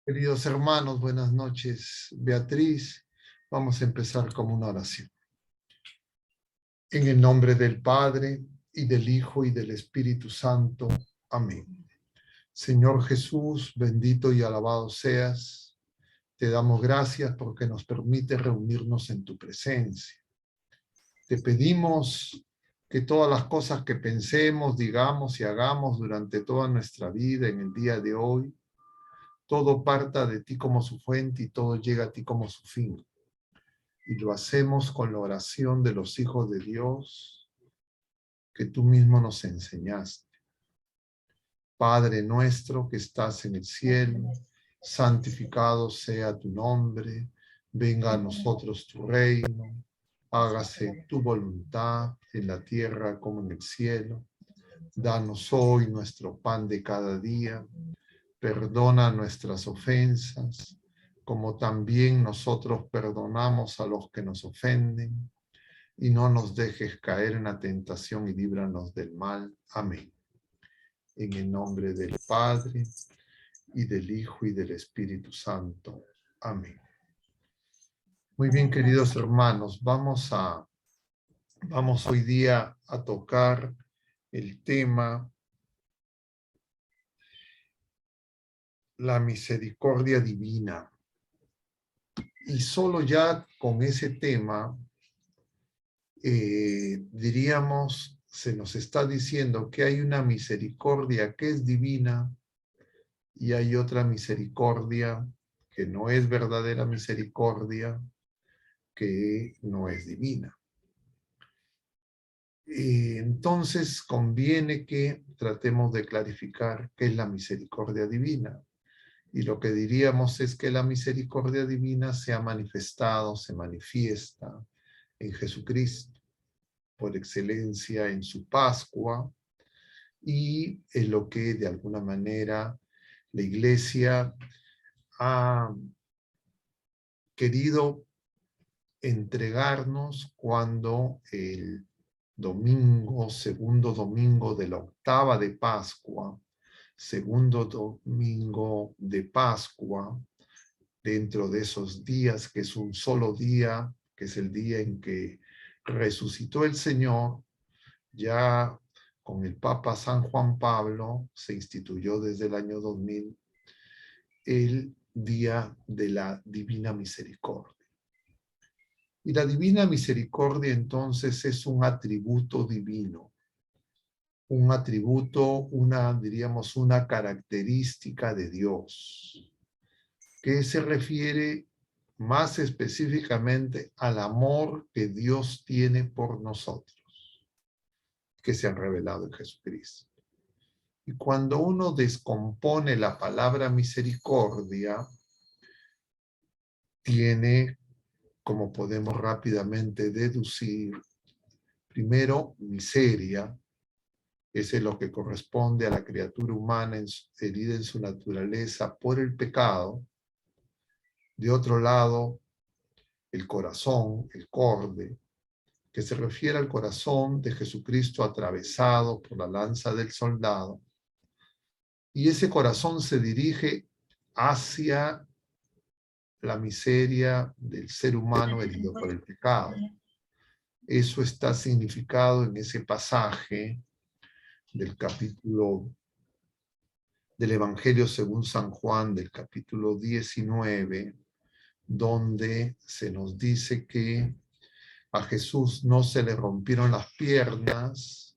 Queridos hermanos, buenas noches. Beatriz, vamos a empezar con una oración. En el nombre del Padre, y del Hijo, y del Espíritu Santo. Amén. Señor Jesús, bendito y alabado seas. Te damos gracias porque nos permite reunirnos en tu presencia. Te pedimos que todas las cosas que pensemos, digamos y hagamos durante toda nuestra vida en el día de hoy, todo parta de ti como su fuente y todo llega a ti como su fin. Y lo hacemos con la oración de los hijos de Dios que tú mismo nos enseñaste. Padre nuestro que estás en el cielo, santificado sea tu nombre, venga a nosotros tu reino, hágase tu voluntad en la tierra como en el cielo. Danos hoy nuestro pan de cada día, perdona nuestras ofensas, como también nosotros perdonamos a los que nos ofenden, y no nos dejes caer en la tentación y líbranos del mal. Amén. En el nombre del Padre, y del Hijo, y del Espíritu Santo. Amén. Muy bien, queridos hermanos, vamos hoy día a tocar el tema la misericordia divina. Y solo ya con ese tema, diríamos, se nos está diciendo que hay una misericordia que es divina y hay otra misericordia que no es verdadera misericordia, que no es divina. Entonces conviene que tratemos de clarificar qué es la misericordia divina. Y lo que diríamos es que la misericordia divina se ha manifestado, se manifiesta en Jesucristo, por excelencia en su Pascua, y en lo que de alguna manera la Iglesia ha querido entregarnos cuando el domingo, segundo domingo de la octava de Pascua, segundo domingo de Pascua, dentro de esos días, que es un solo día, que es el día en que resucitó el Señor, ya con el Papa San Juan Pablo, se instituyó desde el año 2000 el Día de la Divina Misericordia. Y la Divina Misericordia entonces es un atributo divino, un atributo, diríamos, una característica de Dios, que se refiere más específicamente al amor que Dios tiene por nosotros, que se han revelado en Jesucristo. Y cuando uno descompone la palabra misericordia, tiene, como podemos rápidamente deducir, primero, miseria, ese es lo que corresponde a la criatura humana herida en su naturaleza por el pecado. De otro lado, el corazón, el corde, que se refiere al corazón de Jesucristo atravesado por la lanza del soldado. Y ese corazón se dirige hacia la miseria del ser humano herido por el pecado. Eso está significado en ese pasaje del capítulo del Evangelio según San Juan, del capítulo 19, donde se nos dice que a Jesús no se le rompieron las piernas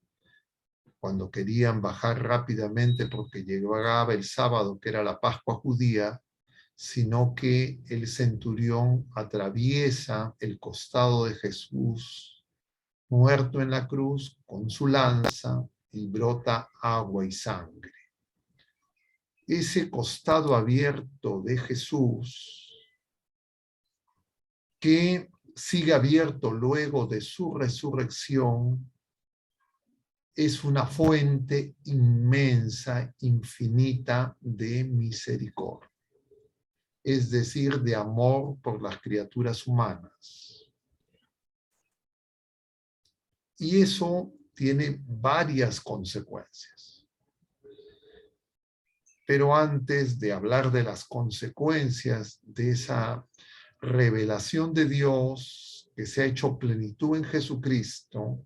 cuando querían bajar rápidamente porque llegaba el sábado, que era la Pascua judía, sino que el centurión atraviesa el costado de Jesús, muerto en la cruz, con su lanza, y brota agua y sangre. Ese costado abierto de Jesús, que sigue abierto luego de su resurrección, es una fuente inmensa, infinita de misericordia, es decir, de amor por las criaturas humanas. Y eso tiene varias consecuencias. Pero antes de hablar de las consecuencias de esa revelación de Dios que se ha hecho plenitud en Jesucristo,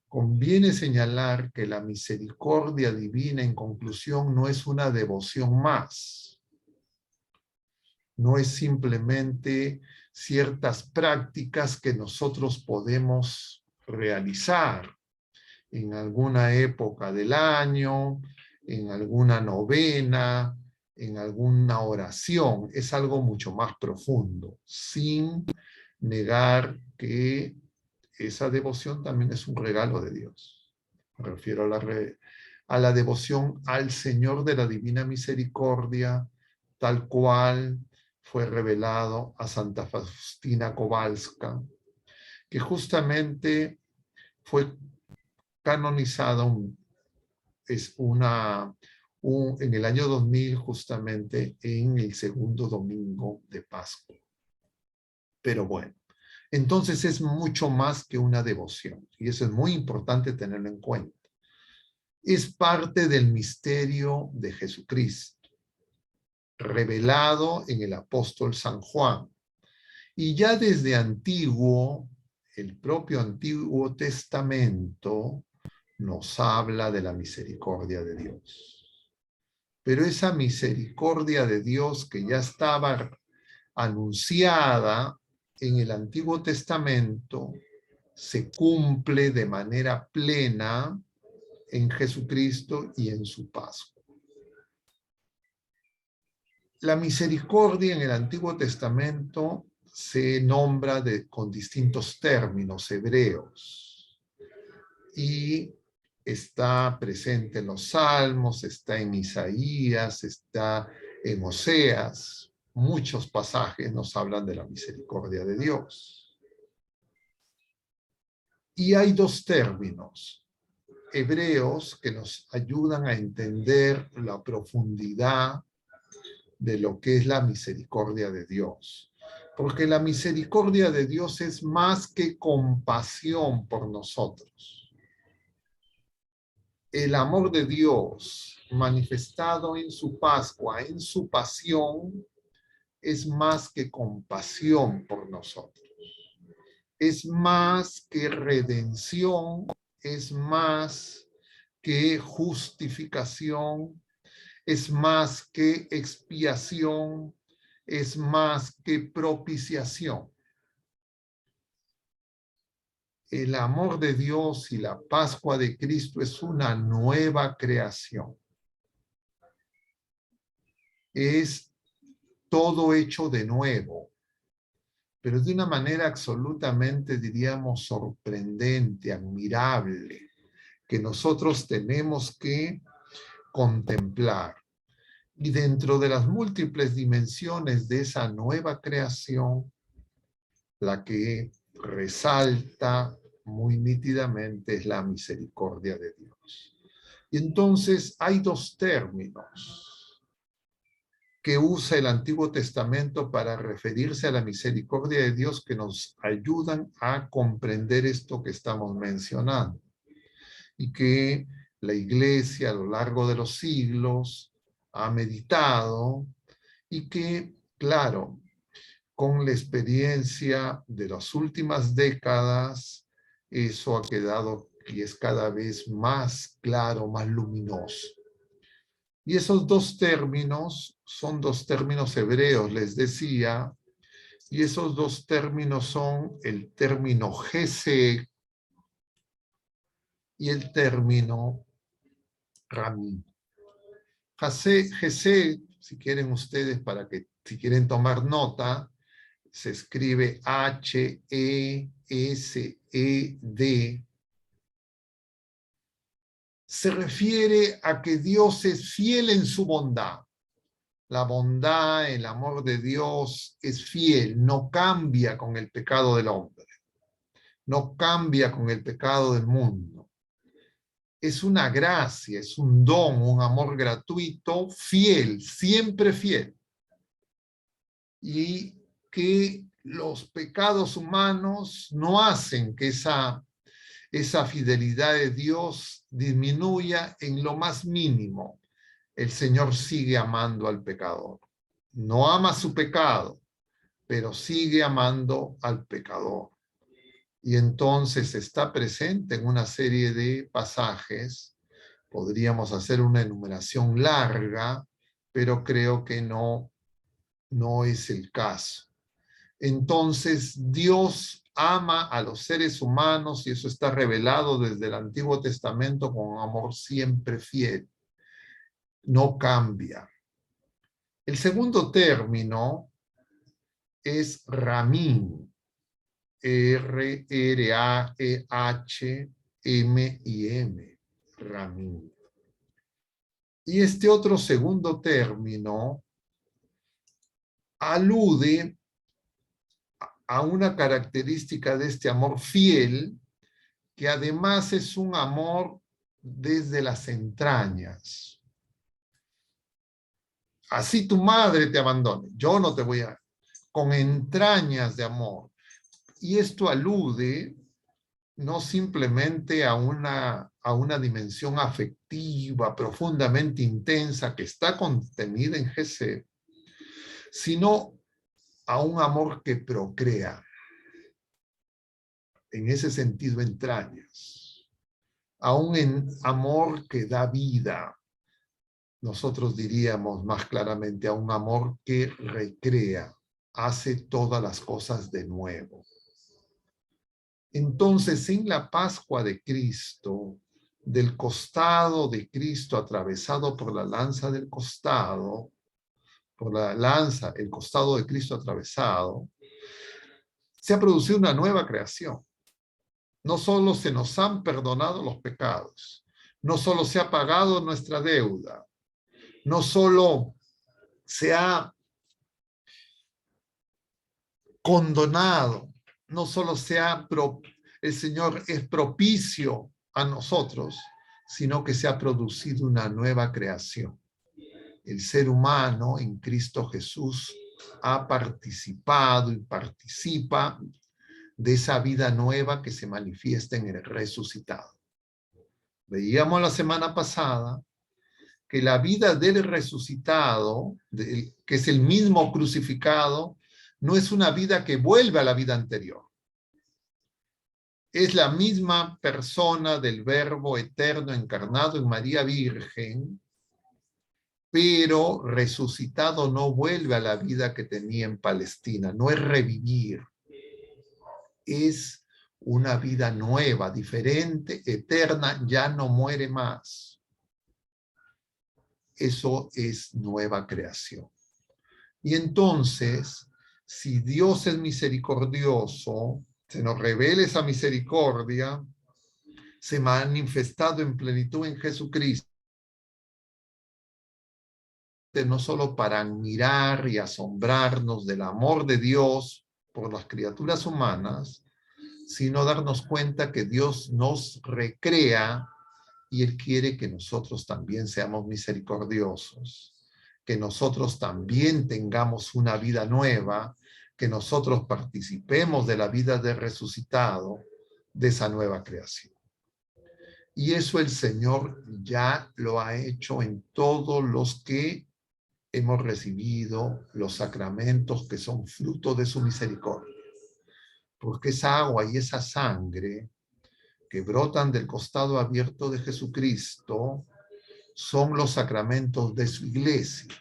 conviene señalar que la misericordia divina, en conclusión, no es una devoción más. No es simplemente ciertas prácticas que nosotros podemos realizar en alguna época del año, en alguna novena, en alguna oración. Es algo mucho más profundo, sin negar que esa devoción también es un regalo de Dios. Me refiero a la devoción al Señor de la Divina Misericordia, tal cual fue revelado a Santa Faustina Kowalska, que justamente fue canonizada en el año 2000, justamente en el segundo domingo de Pascua. Pero bueno, entonces es mucho más que una devoción, y eso es muy importante tenerlo en cuenta. Es parte del misterio de Jesucristo, revelado en el apóstol San Juan. Y ya desde antiguo, el propio Antiguo Testamento nos habla de la misericordia de Dios. Pero esa misericordia de Dios que ya estaba anunciada en el Antiguo Testamento se cumple de manera plena en Jesucristo y en su Pascua. La misericordia en el Antiguo Testamento se nombra con distintos términos hebreos y está presente en los Salmos, está en Isaías, está en Oseas. Muchos pasajes nos hablan de la misericordia de Dios. Y hay dos términos hebreos que nos ayudan a entender la profundidad de lo que es la misericordia de Dios. Porque la misericordia de Dios es más que compasión por nosotros. El amor de Dios manifestado en su Pascua, en su pasión, es más que compasión por nosotros. Es más que redención, es más que justificación, es más que expiación, es más que propiciación. El amor de Dios y la Pascua de Cristo es una nueva creación. Es todo hecho de nuevo, pero de una manera absolutamente, diríamos, sorprendente, admirable, que nosotros tenemos que contemplar. Y dentro de las múltiples dimensiones de esa nueva creación, la que resalta muy nítidamente es la misericordia de Dios. Y entonces hay dos términos que usa el Antiguo Testamento para referirse a la misericordia de Dios que nos ayudan a comprender esto que estamos mencionando. Y que la Iglesia a lo largo de los siglos ha meditado y que, claro, con la experiencia de las últimas décadas, eso ha quedado y es cada vez más claro, más luminoso. Y esos dos términos son dos términos hebreos, les decía, y esos dos términos son el término Gesed y el término Ramí. Gesed, si quieren ustedes, si quieren tomar nota, se escribe H-E-S-E-D. Se refiere a que Dios es fiel en su bondad. La bondad, el amor de Dios es fiel, no cambia con el pecado del hombre, no cambia con el pecado del mundo. Es una gracia, es un don, un amor gratuito, fiel, siempre fiel. Y que los pecados humanos no hacen que esa fidelidad de Dios disminuya en lo más mínimo. el Señor sigue amando al pecador. No ama su pecado, pero sigue amando al pecador. Y entonces está presente en una serie de pasajes. Podríamos hacer una enumeración larga, pero creo que no es el caso. Entonces, Dios ama a los seres humanos y eso está revelado desde el Antiguo Testamento con un amor siempre fiel. No cambia. El segundo término es Ramín. R-R-A-E-H-M-I-M. Ramín. Y este otro segundo término alude a una característica de este amor fiel, que además es un amor desde las entrañas. Así tu madre te abandone, yo no te voy a... con entrañas de amor. Y esto alude no simplemente a una dimensión afectiva profundamente intensa que está contenida en Jesús, sino a un amor que procrea. En ese sentido, entrañas. A un amor que da vida. Nosotros diríamos más claramente a un amor que recrea, hace todas las cosas de nuevo. Entonces, en la Pascua de Cristo, del costado de Cristo atravesado por la lanza del costado, por la lanza, el costado de Cristo atravesado, se ha producido una nueva creación. No solo se nos han perdonado los pecados, no solo se ha pagado nuestra deuda, no solo se ha condonado, no solo el Señor es propicio a nosotros, sino que se ha producido una nueva creación. El ser humano en Cristo Jesús ha participado y participa de esa vida nueva que se manifiesta en el resucitado. Veíamos la semana pasada que la vida del resucitado, que es el mismo crucificado, no es una vida que vuelve a la vida anterior. Es la misma persona del Verbo eterno encarnado en María Virgen, pero resucitado no vuelve a la vida que tenía en Palestina, no es revivir, es una vida nueva, diferente, eterna, ya no muere más. Eso es nueva creación. Y entonces, si Dios es misericordioso, se nos revela esa misericordia, se ha manifestado en plenitud en Jesucristo, no solo para admirar y asombrarnos del amor de Dios por las criaturas humanas, sino darnos cuenta que Dios nos recrea y Él quiere que nosotros también seamos misericordiosos, que nosotros también tengamos una vida nueva, que nosotros participemos de la vida del resucitado, de esa nueva creación. Y eso el Señor ya lo ha hecho en todos los que hemos recibido los sacramentos que son fruto de su misericordia. Porque esa agua y esa sangre que brotan del costado abierto de Jesucristo son los sacramentos de su iglesia,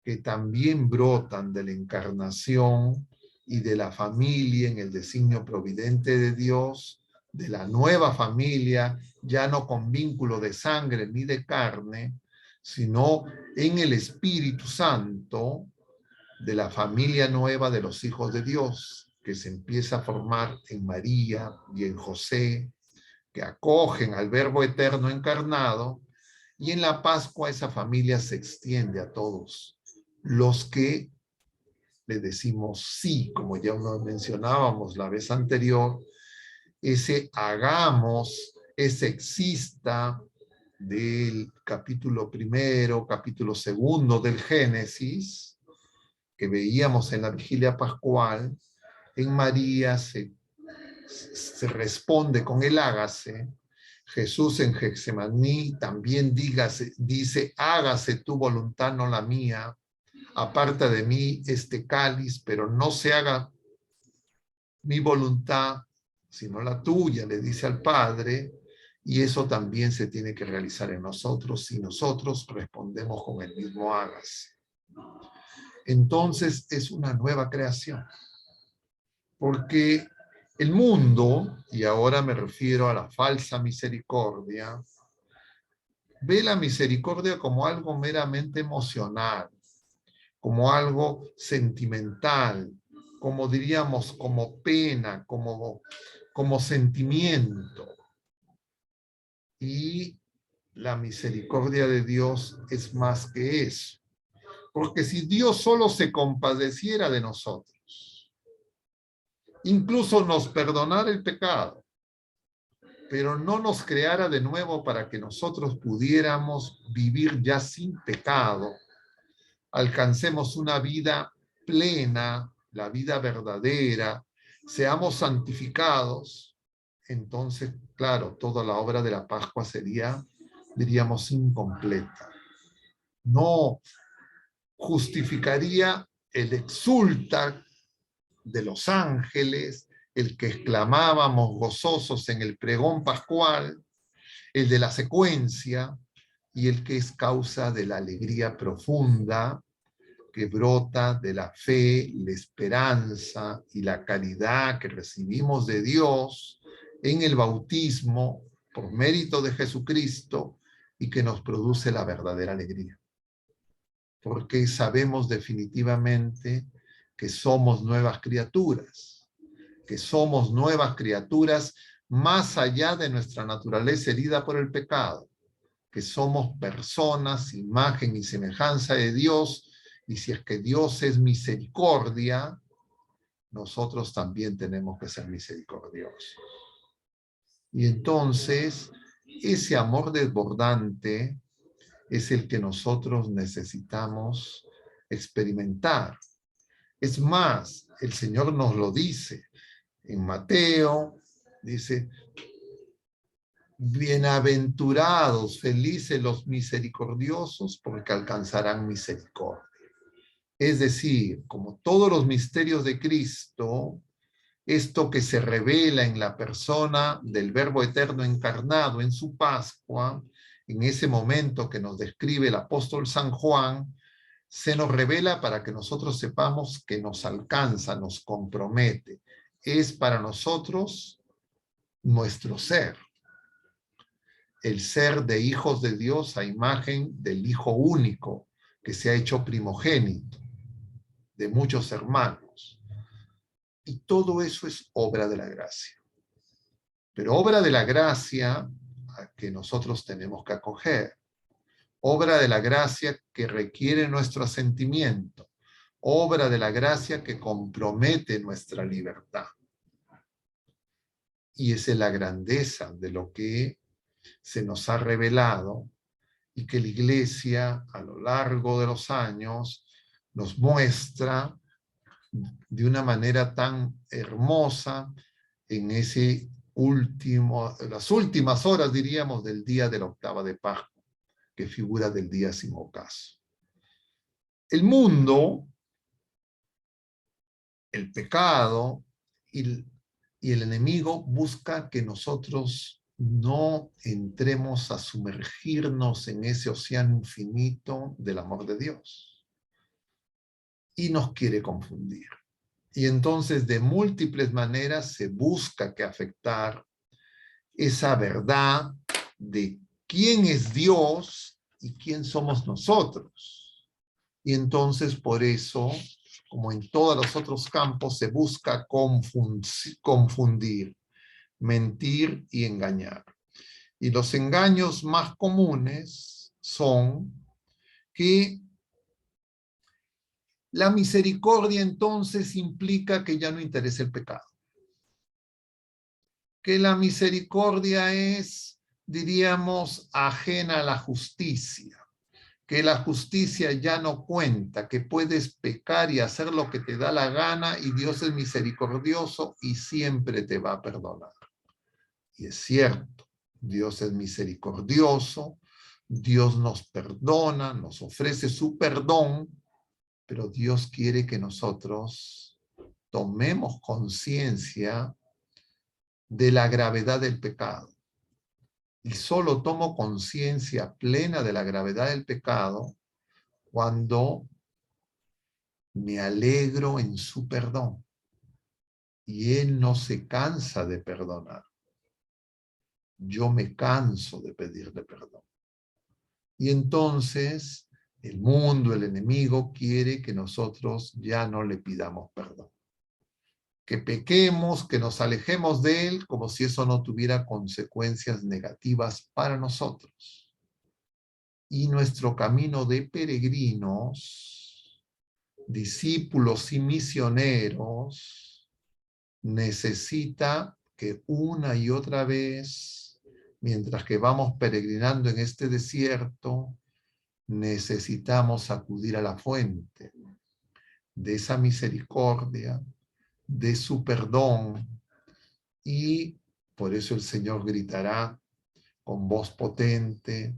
que también brotan de la encarnación y de la familia en el designio providente de Dios, de la nueva familia, ya no con vínculo de sangre ni de carne, sino en el Espíritu Santo, de la familia nueva de los hijos de Dios, que se empieza a formar en María y en José, que acogen al Verbo eterno encarnado, y en la Pascua esa familia se extiende a todos los que le decimos sí, como ya lo mencionábamos la vez anterior, ese hagamos, ese exista del capítulo primero, capítulo segundo del Génesis, que veíamos en la vigilia pascual, en María se responde con el hágase. Jesús en Getsemaní también dice, hágase tu voluntad, no la mía. Aparta de mí este cáliz, pero no se haga mi voluntad, sino la tuya, le dice al Padre, y eso también se tiene que realizar en nosotros si nosotros respondemos con el mismo hágase. Entonces es una nueva creación, porque el mundo, y ahora me refiero a la falsa misericordia, ve la misericordia como algo meramente emocional, como algo sentimental, como diríamos, como pena, como sentimiento. Y la misericordia de Dios es más que eso. Porque si Dios solo se compadeciera de nosotros, incluso nos perdonara el pecado, pero no nos creara de nuevo para que nosotros pudiéramos vivir ya sin pecado, alcancemos una vida plena, la vida verdadera, seamos santificados, entonces, claro, toda la obra de la Pascua sería, diríamos, incompleta. No justificaría el exulta de los ángeles, el que exclamábamos gozosos en el pregón pascual, el de la secuencia y el que es causa de la alegría profunda que brota de la fe, la esperanza y la caridad que recibimos de Dios en el bautismo por mérito de Jesucristo y que nos produce la verdadera alegría. Porque sabemos definitivamente que somos nuevas criaturas, más allá de nuestra naturaleza herida por el pecado, que somos personas, imagen y semejanza de Dios, y si es que Dios es misericordia, nosotros también tenemos que ser misericordiosos. Y entonces, ese amor desbordante es el que nosotros necesitamos experimentar. Es más, el Señor nos lo dice en Mateo, dice, bienaventurados, felices los misericordiosos, porque alcanzarán misericordia. Es decir, como todos los misterios de Cristo, esto que se revela en la persona del Verbo Eterno encarnado en su Pascua, en ese momento que nos describe el apóstol San Juan, se nos revela para que nosotros sepamos que nos alcanza, nos compromete. Es para nosotros nuestro ser. El ser de hijos de Dios a imagen del Hijo único, que se ha hecho primogénito de muchos hermanos. Y todo eso es obra de la gracia. Pero obra de la gracia a que nosotros tenemos que acoger. Obra de la gracia que requiere nuestro asentimiento. Obra de la gracia que compromete nuestra libertad. Y esa es la grandeza de lo que se nos ha revelado y que la Iglesia a lo largo de los años nos muestra de una manera tan hermosa en las últimas horas, diríamos, del día de la octava de Pascua, que figura del día sin ocaso. El mundo, el pecado y el enemigo busca que nosotros no entremos a sumergirnos en ese océano infinito del amor de Dios. Y nos quiere confundir. Y entonces de múltiples maneras se busca que afectar esa verdad de quién es Dios y quién somos nosotros. Y entonces por eso, como en todos los otros campos, se busca confundir, mentir y engañar. Y los engaños más comunes son que la misericordia entonces implica que ya no interesa el pecado. Que la misericordia es, diríamos, ajena a la justicia. Que la justicia ya no cuenta, que puedes pecar y hacer lo que te da la gana y Dios es misericordioso y siempre te va a perdonar. Y es cierto, Dios es misericordioso, Dios nos perdona, nos ofrece su perdón, pero Dios quiere que nosotros tomemos conciencia de la gravedad del pecado. Y solo tomo conciencia plena de la gravedad del pecado cuando me alegro en su perdón. Y Él no se cansa de perdonar. Yo me canso de pedirle perdón. Y entonces el mundo, el enemigo, quiere que nosotros ya no le pidamos perdón. Que pequemos, que nos alejemos de Él, como si eso no tuviera consecuencias negativas para nosotros. Y nuestro camino de peregrinos, discípulos y misioneros, necesita que una y otra vez, mientras que vamos peregrinando en este desierto, necesitamos acudir a la fuente de esa misericordia, de su perdón, y por eso el Señor gritará con voz potente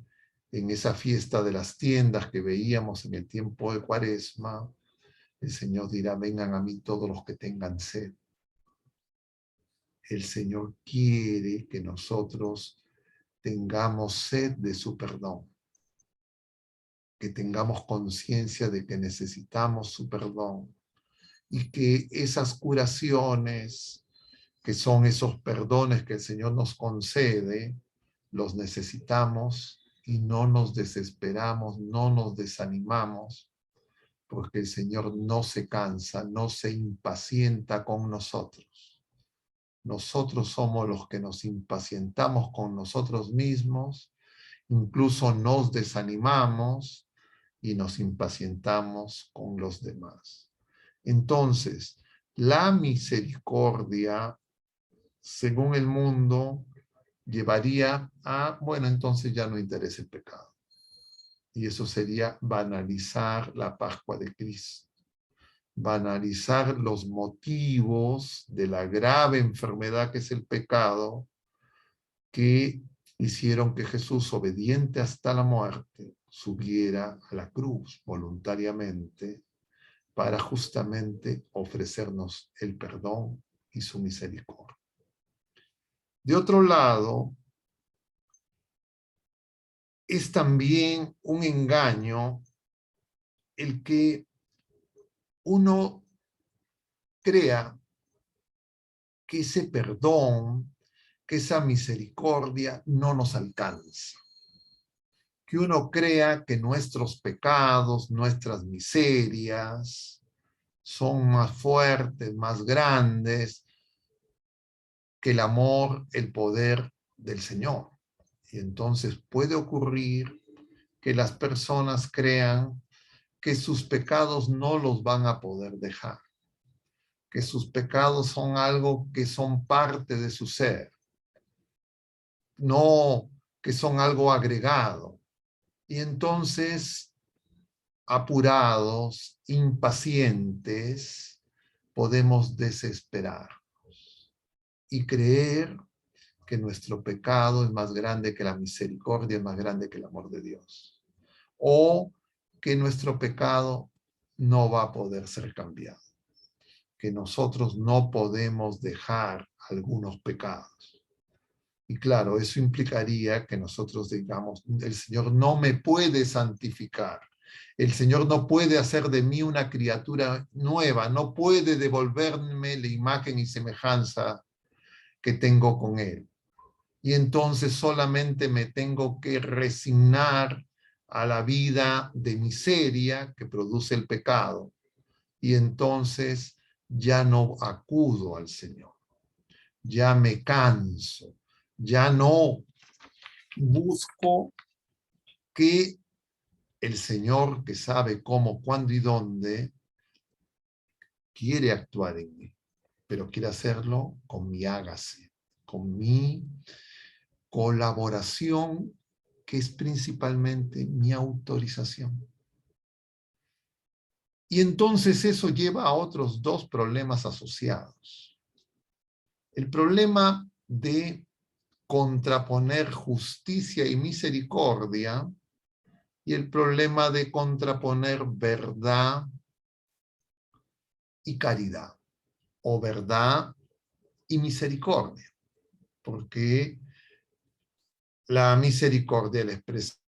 en esa fiesta de las tiendas que veíamos en el tiempo de Cuaresma. El Señor dirá: vengan a mí todos los que tengan sed. El Señor quiere que nosotros tengamos sed de su perdón, que tengamos conciencia de que necesitamos su perdón y que esas curaciones, que son esos perdones que el Señor nos concede, los necesitamos y no nos desesperamos, no nos desanimamos, porque el Señor no se cansa, no se impacienta con nosotros. Nosotros somos los que nos impacientamos con nosotros mismos, incluso nos desanimamos y nos impacientamos con los demás. Entonces, la misericordia, según el mundo, llevaría a, bueno, entonces ya no interesa el pecado. Y eso sería banalizar la Pascua de Cristo, banalizar los motivos de la grave enfermedad que es el pecado, que hicieron que Jesús, obediente hasta la muerte, subiera a la cruz voluntariamente para justamente ofrecernos el perdón y su misericordia. De otro lado, es también un engaño el que uno crea que ese perdón, que esa misericordia no nos alcanza. Que uno crea que nuestros pecados, nuestras miserias, son más fuertes, más grandes que el amor, el poder del Señor. Y entonces puede ocurrir que las personas crean que sus pecados no los van a poder dejar, que sus pecados son algo que son parte de su ser, no que son algo agregado. Y entonces, apurados, impacientes, podemos desesperarnos y creer que nuestro pecado es más grande que la misericordia, es más grande que el amor de Dios. O que nuestro pecado no va a poder ser cambiado, que nosotros no podemos dejar algunos pecados. Y claro, eso implicaría que nosotros digamos: el Señor no me puede santificar, el Señor no puede hacer de mí una criatura nueva, no puede devolverme la imagen y semejanza que tengo con Él. Y entonces solamente me tengo que resignar a la vida de miseria que produce el pecado. Y entonces ya no acudo al Señor, ya me canso, ya no busco que el Señor, que sabe cómo, cuándo y dónde, quiere actuar en mí, pero quiere hacerlo con mi hágase, con mi colaboración, que es principalmente mi autorización. Y entonces eso lleva a otros dos problemas asociados. El problema de contraponer justicia y misericordia y el problema de contraponer verdad y caridad, o verdad y misericordia, porque la misericordia es la expresión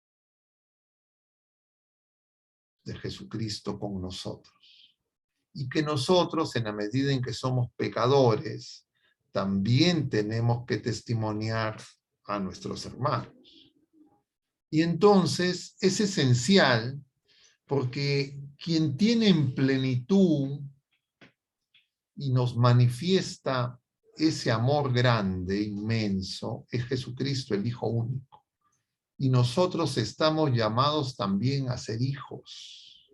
de Jesucristo con nosotros. Y que nosotros, en la medida en que somos pecadores, también tenemos que testimoniar a nuestros hermanos. Y entonces es esencial, porque quien tiene en plenitud y nos manifiesta ese amor grande, inmenso, es Jesucristo, el Hijo único. Y nosotros estamos llamados también a ser hijos.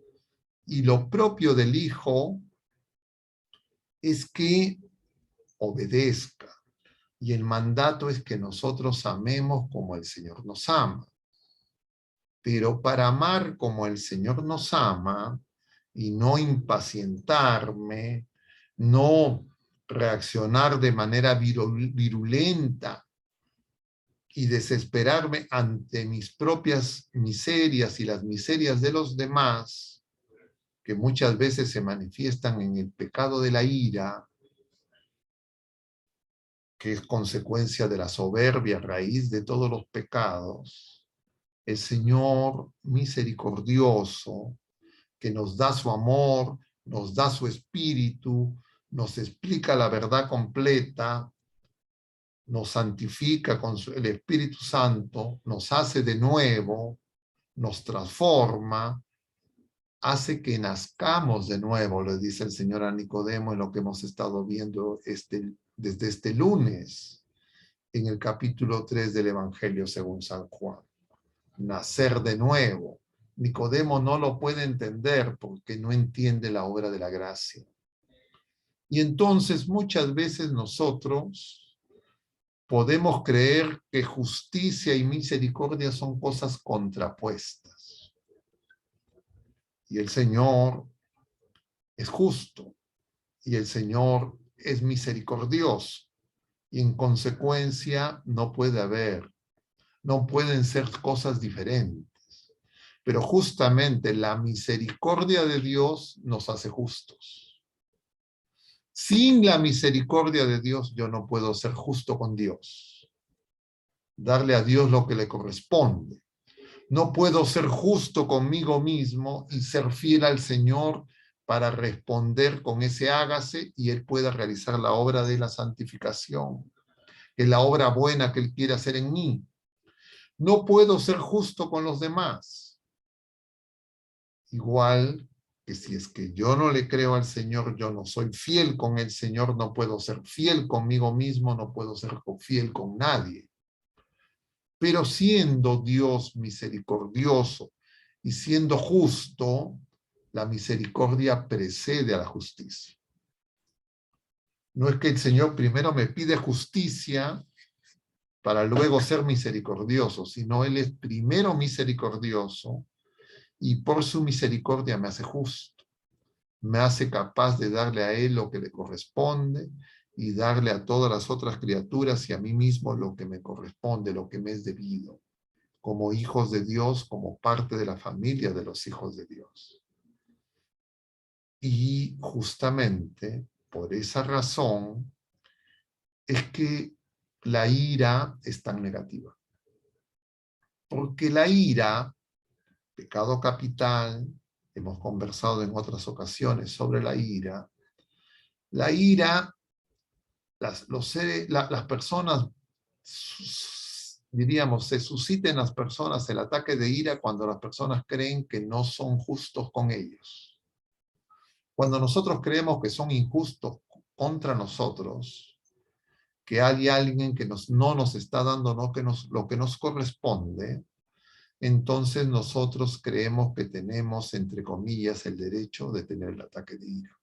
Y lo propio del Hijo es que obedezca. Y el mandato es que nosotros amemos como el Señor nos ama. Pero para amar como el Señor nos ama y no impacientarme, no reaccionar de manera virulenta y desesperarme ante mis propias miserias y las miserias de los demás, que muchas veces se manifiestan en el pecado de la ira, que es consecuencia de la soberbia, raíz de todos los pecados. El Señor misericordioso, que nos da su amor, nos da su espíritu, nos explica la verdad completa, nos santifica con el Espíritu Santo, nos hace de nuevo, nos transforma, hace que nazcamos de nuevo, le dice el Señor a Nicodemo en lo que hemos estado viendo desde este lunes, en el capítulo 3 del Evangelio según San Juan. Nacer de nuevo. Nicodemo no lo puede entender porque no entiende la obra de la gracia. Y entonces muchas veces nosotros podemos creer que justicia y misericordia son cosas contrapuestas. Y el Señor es justo y el Señor es misericordioso. Y en consecuencia no pueden ser cosas diferentes. Pero justamente la misericordia de Dios nos hace justos. Sin la misericordia de Dios yo no puedo ser justo con Dios. Darle a Dios lo que le corresponde. No puedo ser justo conmigo mismo y ser fiel al Señor para responder con ese hágase y Él pueda realizar la obra de la santificación, que es la obra buena que Él quiere hacer en mí. No puedo ser justo con los demás. Igual que si es que yo no le creo al Señor, yo no soy fiel con el Señor, no puedo ser fiel conmigo mismo, no puedo ser fiel con nadie. Pero siendo Dios misericordioso y siendo justo, la misericordia precede a la justicia. No es que el Señor primero me pide justicia para luego ser misericordioso, sino Él es primero misericordioso y por su misericordia me hace justo. Me hace capaz de darle a Él lo que le corresponde y darle a todas las otras criaturas y a mí mismo lo que me corresponde, lo que me es debido, como hijos de Dios, como parte de la familia de los hijos de Dios. Y justamente por esa razón es que la ira es tan negativa. Porque la ira, pecado capital, hemos conversado en otras ocasiones sobre la ira, las personas, diríamos, se suscita en las personas el ataque de ira cuando las personas creen que no son justos con ellos. Cuando nosotros creemos que son injustos contra nosotros, que hay alguien que no nos está dando lo que nos corresponde, entonces nosotros creemos que tenemos, entre comillas, el derecho de tener el ataque de ira.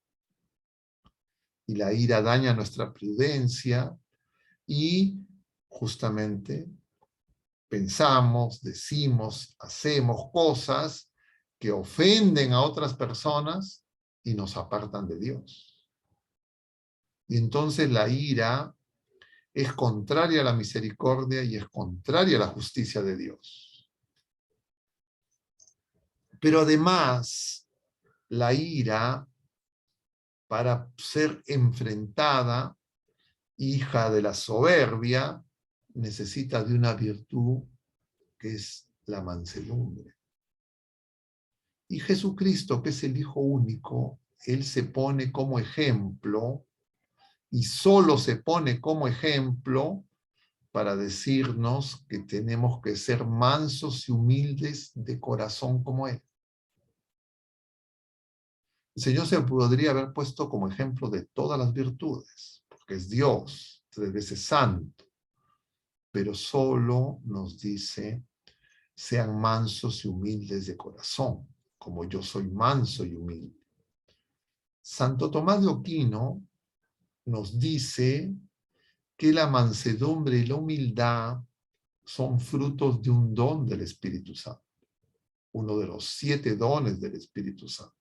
Y la ira daña nuestra prudencia y justamente pensamos, decimos, hacemos cosas que ofenden a otras personas y nos apartan de Dios. Y entonces la ira es contraria a la misericordia y es contraria a la justicia de Dios. Pero además, la ira, para ser enfrentada, hija de la soberbia, necesita de una virtud que es la mansedumbre. Y Jesucristo, que es el Hijo único, Él se pone como ejemplo, y solo se pone como ejemplo para decirnos que tenemos que ser mansos y humildes de corazón como Él. El Señor se podría haber puesto como ejemplo de todas las virtudes, porque es Dios, 3 veces santo, pero solo nos dice, sean mansos y humildes de corazón, como yo soy manso y humilde. Santo Tomás de Aquino nos dice que la mansedumbre y la humildad son frutos de un don del Espíritu Santo, uno de los 7 dones del Espíritu Santo.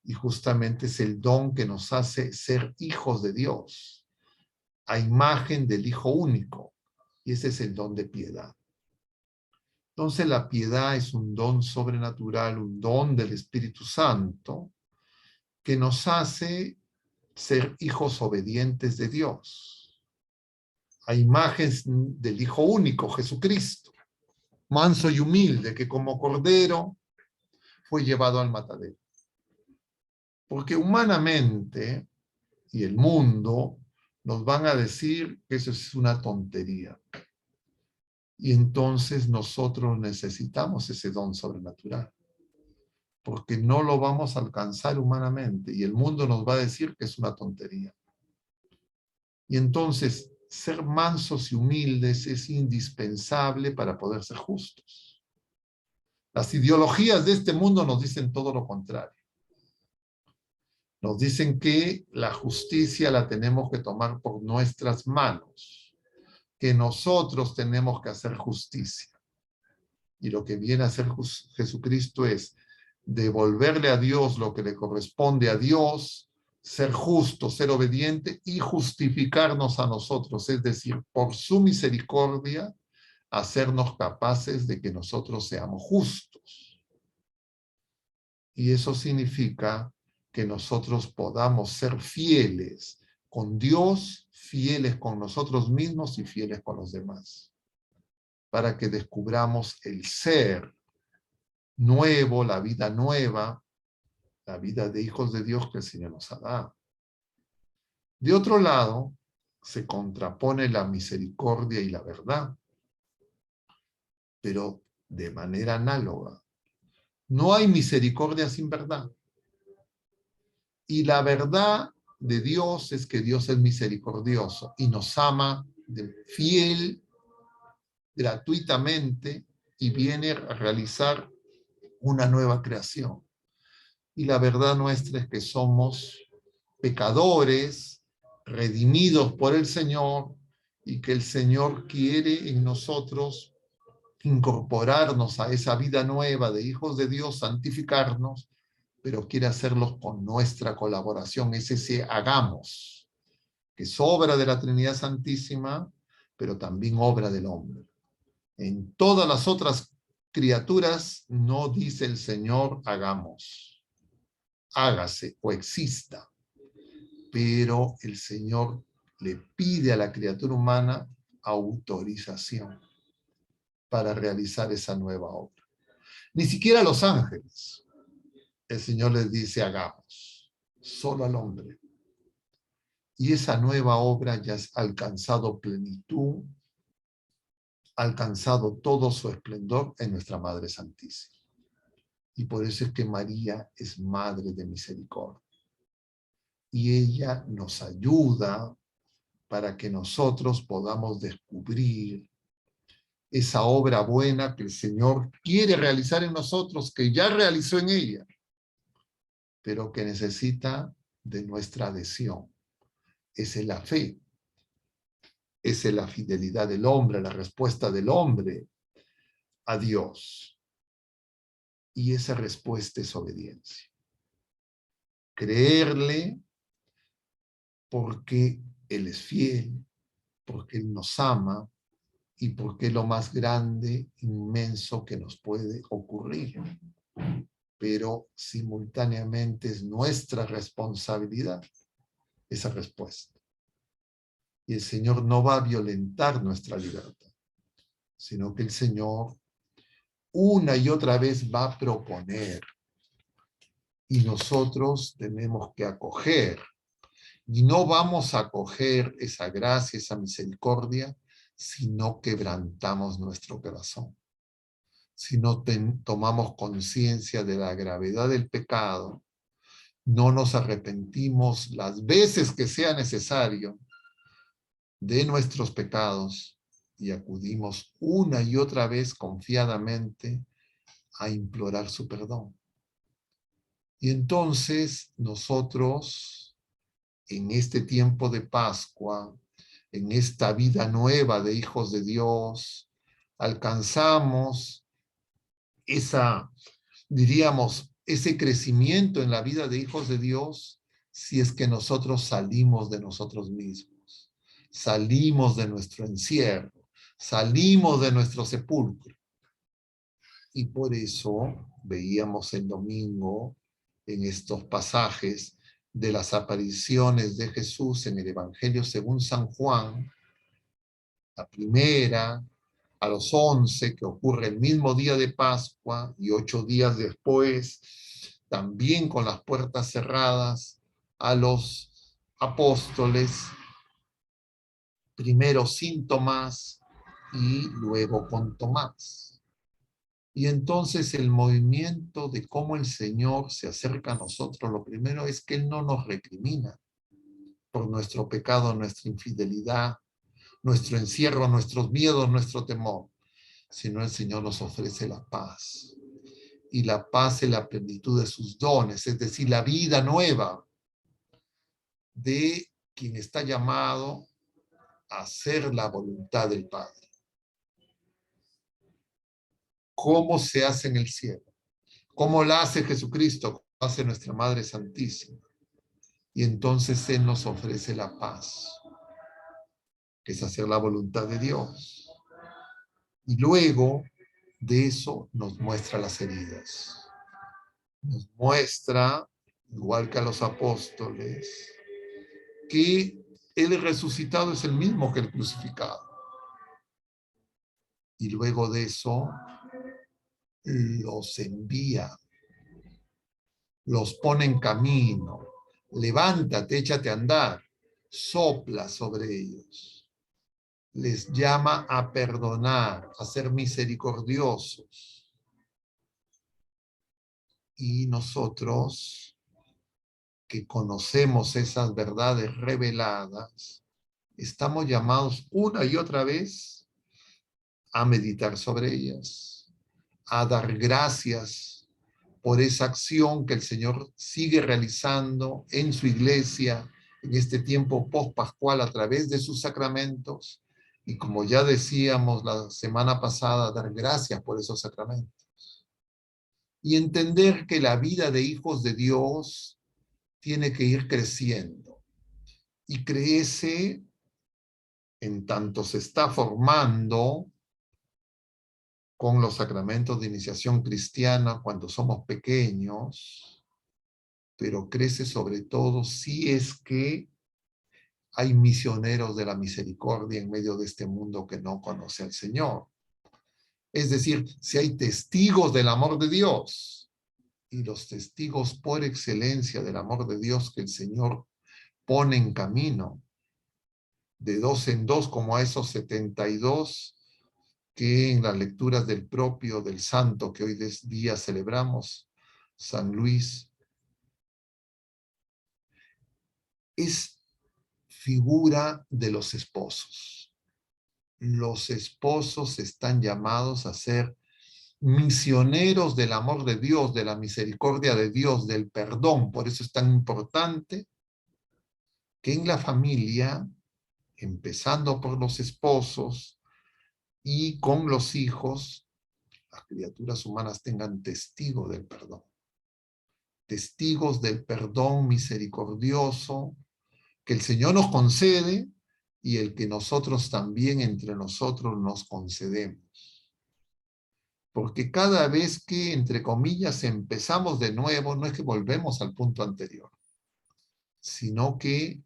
Y justamente es el don que nos hace ser hijos de Dios, a imagen del Hijo único, y ese es el don de piedad. Entonces la piedad es un don sobrenatural, un don del Espíritu Santo, que nos hace ser hijos obedientes de Dios, a imagen del Hijo único, Jesucristo, manso y humilde, que como cordero fue llevado al matadero. Porque humanamente, y el mundo, nos van a decir que eso es una tontería. Y entonces nosotros necesitamos ese don sobrenatural, porque no lo vamos a alcanzar humanamente, y el mundo nos va a decir que es una tontería. Y entonces, ser mansos y humildes es indispensable para poder ser justos. Las ideologías de este mundo nos dicen todo lo contrario. Nos dicen que la justicia la tenemos que tomar por nuestras manos, que nosotros tenemos que hacer justicia. Y lo que viene a hacer Jesucristo es devolverle a Dios lo que le corresponde a Dios, ser justo, ser obediente y justificarnos a nosotros, es decir, por su misericordia, hacernos capaces de que nosotros seamos justos. Y eso significa que nosotros podamos ser fieles con Dios, fieles con nosotros mismos y fieles con los demás, para que descubramos el ser nuevo, la vida nueva, la vida de hijos de Dios que el Señor nos ha dado. De otro lado, se contrapone la misericordia y la verdad, pero de manera análoga. No hay misericordia sin verdad. Y la verdad de Dios es que Dios es misericordioso y nos ama fiel, gratuitamente, y viene a realizar una nueva creación. Y la verdad nuestra es que somos pecadores, redimidos por el Señor, y que el Señor quiere en nosotros incorporarnos a esa vida nueva de hijos de Dios, santificarnos, pero quiere hacerlos con nuestra colaboración, es ese hagamos, que es obra de la Trinidad Santísima, pero también obra del hombre. En todas las otras criaturas no dice el Señor hagamos, hágase o exista, pero el Señor le pide a la criatura humana autorización para realizar esa nueva obra. Ni siquiera a los ángeles el Señor les dice hagamos, solo al hombre. Y esa nueva obra ya ha alcanzado plenitud, ha alcanzado todo su esplendor en nuestra Madre Santísima. Y por eso es que María es Madre de Misericordia. Y ella nos ayuda para que nosotros podamos descubrir esa obra buena que el Señor quiere realizar en nosotros, que ya realizó en ella, pero que necesita de nuestra adhesión. Esa es la fe, esa es la fidelidad del hombre, la respuesta del hombre a Dios. Y esa respuesta es obediencia. Creerle porque Él es fiel, porque Él nos ama y porque es lo más grande, inmenso que nos puede ocurrir. Pero simultáneamente es nuestra responsabilidad esa respuesta. Y el Señor no va a violentar nuestra libertad, sino que el Señor una y otra vez va a proponer. Y nosotros tenemos que acoger. Y no vamos a acoger esa gracia, esa misericordia, si no quebrantamos nuestro corazón. Si no tomamos conciencia de la gravedad del pecado, no nos arrepentimos las veces que sea necesario de nuestros pecados y acudimos una y otra vez confiadamente a implorar su perdón. Y entonces nosotros, en este tiempo de Pascua, en esta vida nueva de hijos de Dios, alcanzamos diríamos, ese crecimiento en la vida de hijos de Dios, si es que nosotros salimos de nosotros mismos, salimos de nuestro encierro, salimos de nuestro sepulcro. Y por eso veíamos el domingo en estos pasajes de las apariciones de Jesús en el Evangelio según San Juan, la primera, a los 11, que ocurre el mismo día de Pascua, y 8 días después, también con las puertas cerradas, a los apóstoles, primero sin Tomás y luego con Tomás. Y entonces el movimiento de cómo el Señor se acerca a nosotros, lo primero es que Él no nos recrimina por nuestro pecado, nuestra infidelidad, nuestro encierro, nuestros miedos, nuestro temor, sino el Señor nos ofrece la paz. Y la paz es la plenitud de sus dones, es decir, la vida nueva de quien está llamado a hacer la voluntad del Padre. ¿Cómo se hace en el cielo? ¿Cómo la hace Jesucristo? ¿Cómo hace nuestra Madre Santísima? Y entonces Él nos ofrece la paz, que es hacer la voluntad de Dios. Y luego de eso nos muestra las heridas. Nos muestra, igual que a los apóstoles, que el resucitado es el mismo que el crucificado. Y luego de eso los envía, los pone en camino, levántate, échate a andar, sopla sobre ellos. Les llama a perdonar, a ser misericordiosos. Y nosotros, que conocemos esas verdades reveladas, estamos llamados una y otra vez a meditar sobre ellas, a dar gracias por esa acción que el Señor sigue realizando en su iglesia en este tiempo post-pascual a través de sus sacramentos. Y como ya decíamos la semana pasada, dar gracias por esos sacramentos. Y entender que la vida de hijos de Dios tiene que ir creciendo. Y crece en tanto se está formando con los sacramentos de iniciación cristiana cuando somos pequeños, pero crece sobre todo si es que hay misioneros de la misericordia en medio de este mundo que no conoce al Señor. Es decir, si hay testigos del amor de Dios, y los testigos por excelencia del amor de Dios que el Señor pone en camino, de 2 en 2, como a esos 72 que en las lecturas del propio del santo que hoy día celebramos, San Luis, es figura de los esposos. Los esposos están llamados a ser misioneros del amor de Dios, de la misericordia de Dios, del perdón. Por eso es tan importante que en la familia, empezando por los esposos y con los hijos, las criaturas humanas tengan testigo del perdón. Testigos del perdón misericordioso que el Señor nos concede, y el que nosotros también entre nosotros nos concedemos. Porque cada vez que, entre comillas, empezamos de nuevo, no es que volvemos al punto anterior, sino que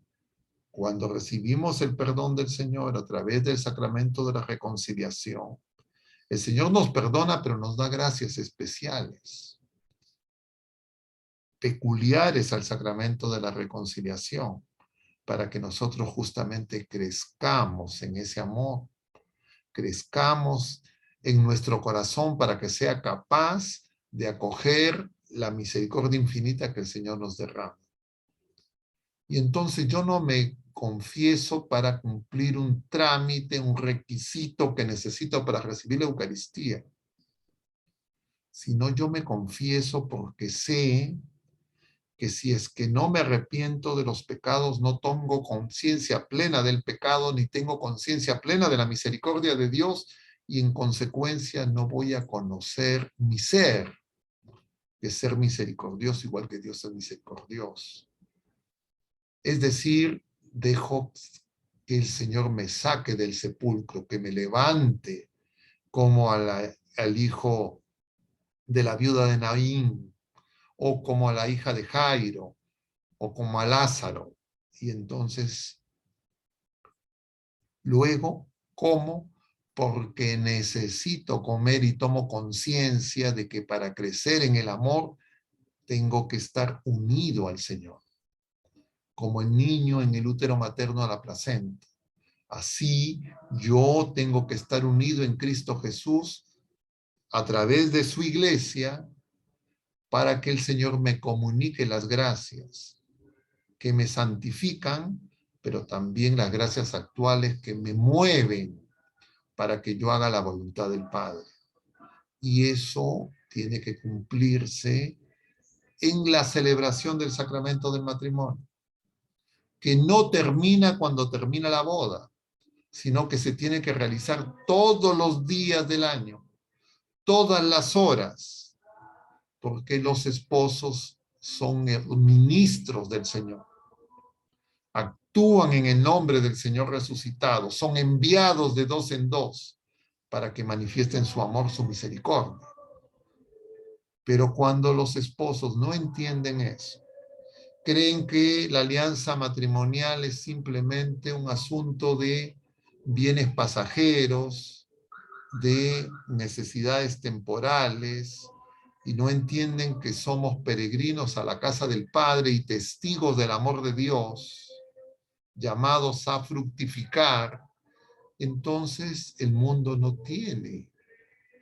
cuando recibimos el perdón del Señor a través del sacramento de la reconciliación, el Señor nos perdona, pero nos da gracias especiales, peculiares al sacramento de la reconciliación, para que nosotros justamente crezcamos en ese amor, crezcamos en nuestro corazón para que sea capaz de acoger la misericordia infinita que el Señor nos derrama. Y entonces yo no me confieso para cumplir un trámite, un requisito que necesito para recibir la Eucaristía, sino yo me confieso porque sé que si es que no me arrepiento de los pecados, no tengo conciencia plena del pecado, ni tengo conciencia plena de la misericordia de Dios, y en consecuencia no voy a conocer mi ser, que es ser misericordioso igual que Dios es misericordioso. Es decir, dejo que el Señor me saque del sepulcro, que me levante como al hijo de la viuda de Naín, o como a la hija de Jairo, o como a Lázaro. Y entonces, luego, como porque necesito comer y tomo conciencia de que para crecer en el amor tengo que estar unido al Señor, como el niño en el útero materno a la placenta. Así yo tengo que estar unido en Cristo Jesús a través de su iglesia para que el Señor me comunique las gracias que me santifican, pero también las gracias actuales que me mueven para que yo haga la voluntad del Padre. Y eso tiene que cumplirse en la celebración del sacramento del matrimonio, que no termina cuando termina la boda, sino que se tiene que realizar todos los días del año, todas las horas, porque los esposos son ministros del Señor. Actúan en el nombre del Señor resucitado, son enviados de dos en dos para que manifiesten su amor, su misericordia. Pero cuando los esposos no entienden eso, creen que la alianza matrimonial es simplemente un asunto de bienes pasajeros, de necesidades temporales, y no entienden que somos peregrinos a la casa del Padre y testigos del amor de Dios, llamados a fructificar, entonces el mundo no tiene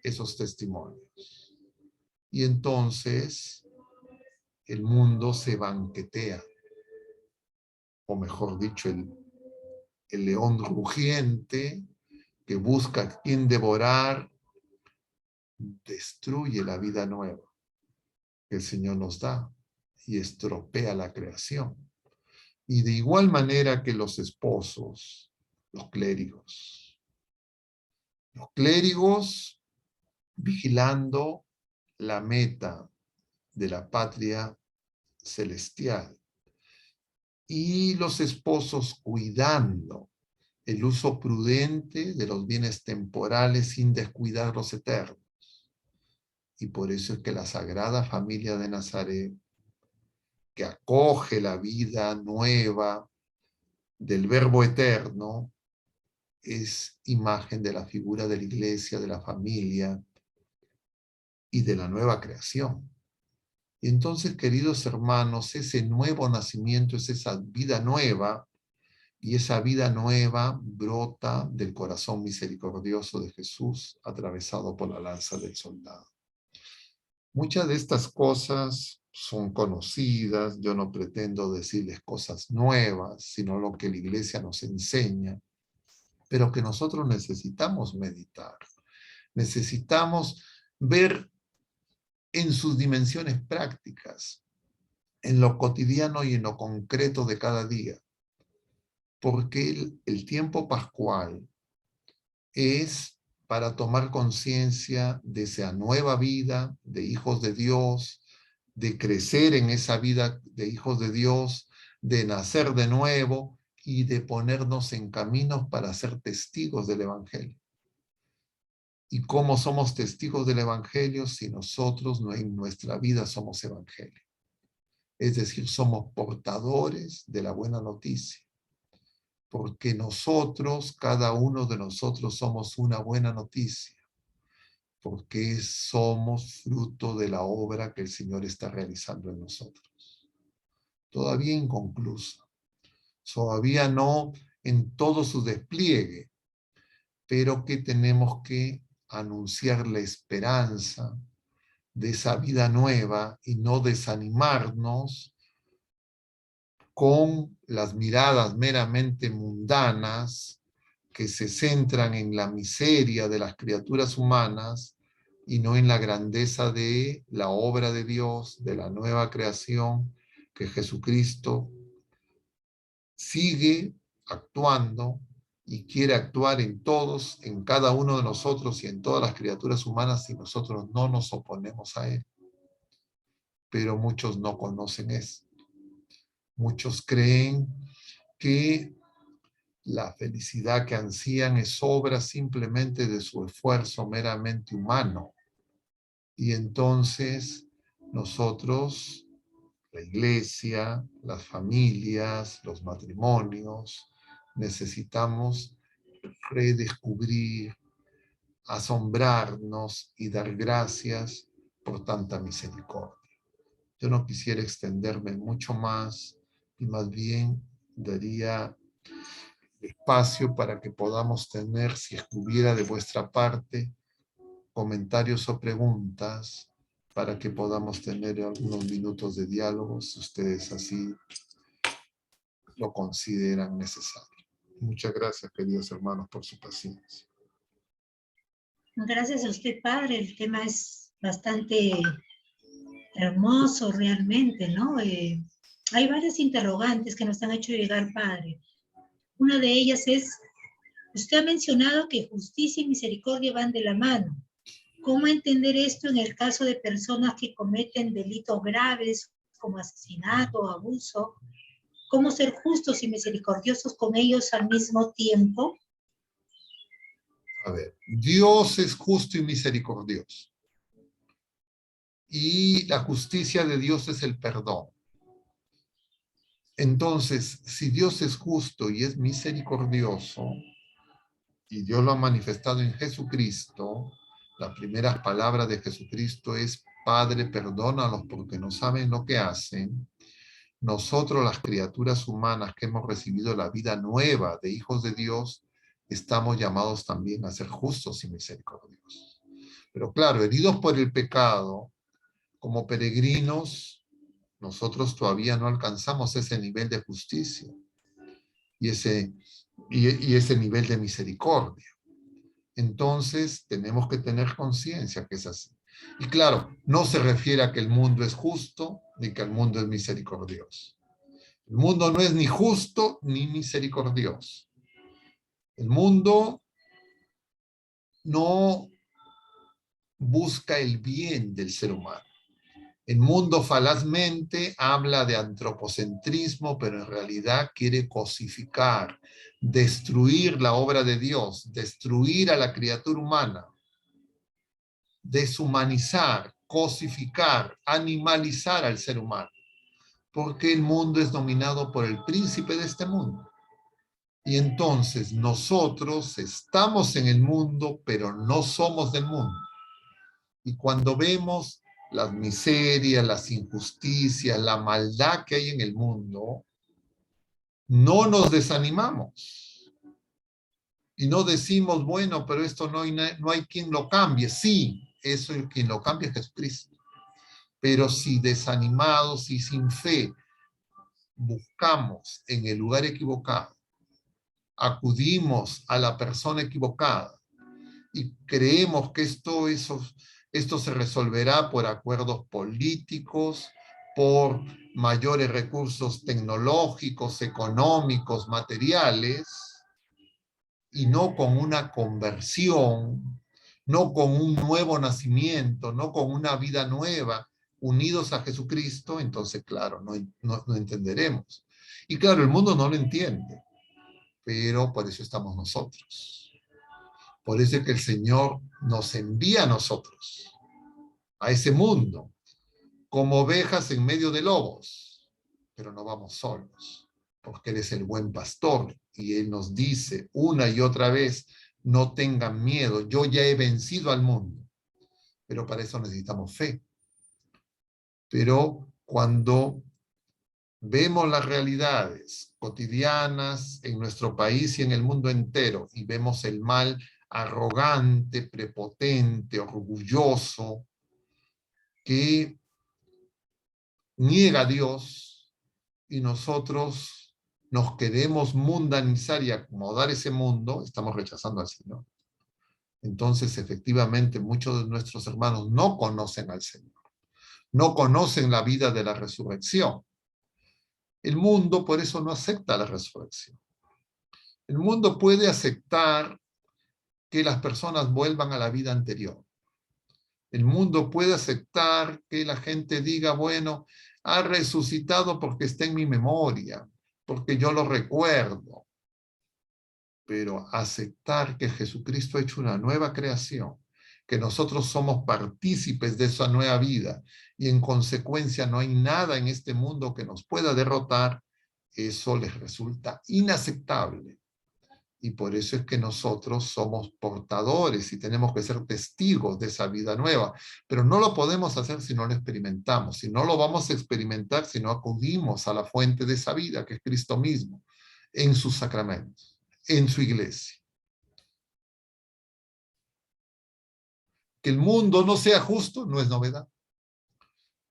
esos testimonios. Y entonces el mundo se banquetea, o mejor dicho, el león rugiente que busca a quien devorar, destruye la vida nueva que el Señor nos da y estropea la creación. Y de igual manera que los esposos, los clérigos vigilando la meta de la patria celestial, y los esposos cuidando el uso prudente de los bienes temporales sin descuidar los eternos. Y por eso es que la Sagrada Familia de Nazaret, que acoge la vida nueva del Verbo eterno, es imagen de la figura de la iglesia, de la familia y de la nueva creación. Y entonces, queridos hermanos, ese nuevo nacimiento es esa vida nueva, y esa vida nueva brota del corazón misericordioso de Jesús, atravesado por la lanza del soldado. Muchas de estas cosas son conocidas, yo no pretendo decirles cosas nuevas, sino lo que la iglesia nos enseña, pero que nosotros necesitamos meditar. Necesitamos ver en sus dimensiones prácticas, en lo cotidiano y en lo concreto de cada día. Porque el tiempo pascual es para tomar conciencia de esa nueva vida de hijos de Dios, de crecer en esa vida de hijos de Dios, de nacer de nuevo y de ponernos en caminos para ser testigos del Evangelio. ¿Y cómo somos testigos del Evangelio si nosotros en nuestra vida somos Evangelio? Es decir, somos portadores de la buena noticia. Porque nosotros, cada uno de nosotros somos una buena noticia. Porque somos fruto de la obra que el Señor está realizando en nosotros. Todavía inconclusa. Todavía no en todo su despliegue, pero que tenemos que anunciar la esperanza de esa vida nueva y no desanimarnos con las miradas meramente mundanas que se centran en la miseria de las criaturas humanas y no en la grandeza de la obra de Dios, de la nueva creación que Jesucristo sigue actuando y quiere actuar en todos, en cada uno de nosotros y en todas las criaturas humanas si nosotros no nos oponemos a Él. Pero muchos no conocen eso. Muchos creen que la felicidad que ansían es obra simplemente de su esfuerzo meramente humano. Y entonces nosotros, la iglesia, las familias, los matrimonios, necesitamos redescubrir, asombrarnos y dar gracias por tanta misericordia. Yo no quisiera extenderme mucho más y más bien daría espacio para que podamos tener, si estuviera de vuestra parte, comentarios o preguntas para que podamos tener algunos minutos de diálogo si ustedes así lo consideran necesario. Muchas gracias, queridos hermanos, por su paciencia. Gracias a usted, padre. El tema es bastante hermoso realmente, ¿no? Hay varias interrogantes que nos han hecho llegar, padre. Una de ellas es, usted ha mencionado que justicia y misericordia van de la mano. ¿Cómo entender esto en el caso de personas que cometen delitos graves como asesinato o abuso? ¿Cómo ser justos y misericordiosos con ellos al mismo tiempo? A ver, Dios es justo y misericordioso. Y la justicia de Dios es el perdón. Entonces, si Dios es justo y es misericordioso, y Dios lo ha manifestado en Jesucristo, las primeras palabras de Jesucristo es, Padre, perdónalos porque no saben lo que hacen. Nosotros, las criaturas humanas que hemos recibido la vida nueva de hijos de Dios, estamos llamados también a ser justos y misericordiosos. Pero claro, heridos por el pecado, como peregrinos, nosotros todavía no alcanzamos ese nivel de justicia y ese nivel de misericordia. Entonces, tenemos que tener conciencia que es así. Y claro, no se refiere a que el mundo es justo ni que el mundo es misericordioso. El mundo no es ni justo ni misericordioso. El mundo no busca el bien del ser humano. El mundo falazmente habla de antropocentrismo, pero en realidad quiere cosificar, destruir la obra de Dios, destruir a la criatura humana, deshumanizar, cosificar, animalizar al ser humano, porque el mundo es dominado por el príncipe de este mundo. Y entonces nosotros estamos en el mundo, pero no somos del mundo. Y cuando vemos las miserias, las injusticias, la maldad que hay en el mundo, no nos desanimamos. Y no decimos, bueno, pero esto no hay quien lo cambie. Sí, eso es quien lo cambia es Jesucristo. Pero si desanimados y sin fe buscamos en el lugar equivocado, acudimos a la persona equivocada y creemos que esto se resolverá por acuerdos políticos, por mayores recursos tecnológicos, económicos, materiales, y no con una conversión, no con un nuevo nacimiento, no con una vida nueva, unidos a Jesucristo, entonces, claro, no entenderemos. Y claro, el mundo no lo entiende. pero por eso estamos nosotros. Por eso es que el Señor nos envía a nosotros, a ese mundo, como ovejas en medio de lobos, pero no vamos solos, porque Él es el buen pastor y Él nos dice una y otra vez, no tengan miedo, yo ya he vencido al mundo, pero para eso necesitamos fe. Pero cuando vemos las realidades cotidianas en nuestro país y en el mundo entero y vemos el mal arrogante, prepotente, orgulloso, que niega a Dios y nosotros nos queremos mundanizar y acomodar ese mundo, estamos rechazando al Señor. Entonces, efectivamente, muchos de nuestros hermanos no conocen al Señor, no conocen la vida de la resurrección. El mundo por eso no acepta la resurrección. El mundo puede aceptar que las personas vuelvan a la vida anterior. El mundo puede aceptar que la gente diga, bueno, ha resucitado porque está en mi memoria, porque yo lo recuerdo. Pero aceptar que Jesucristo ha hecho una nueva creación, que nosotros somos partícipes de esa nueva vida y en consecuencia no hay nada en este mundo que nos pueda derrotar, eso les resulta inaceptable. Y por eso es que nosotros somos portadores y tenemos que ser testigos de esa vida nueva. Pero no lo podemos hacer si no lo experimentamos. Si no lo vamos a experimentar, si no acudimos a la fuente de esa vida, que es Cristo mismo, en sus sacramentos, en su iglesia. Que el mundo no sea justo no es novedad.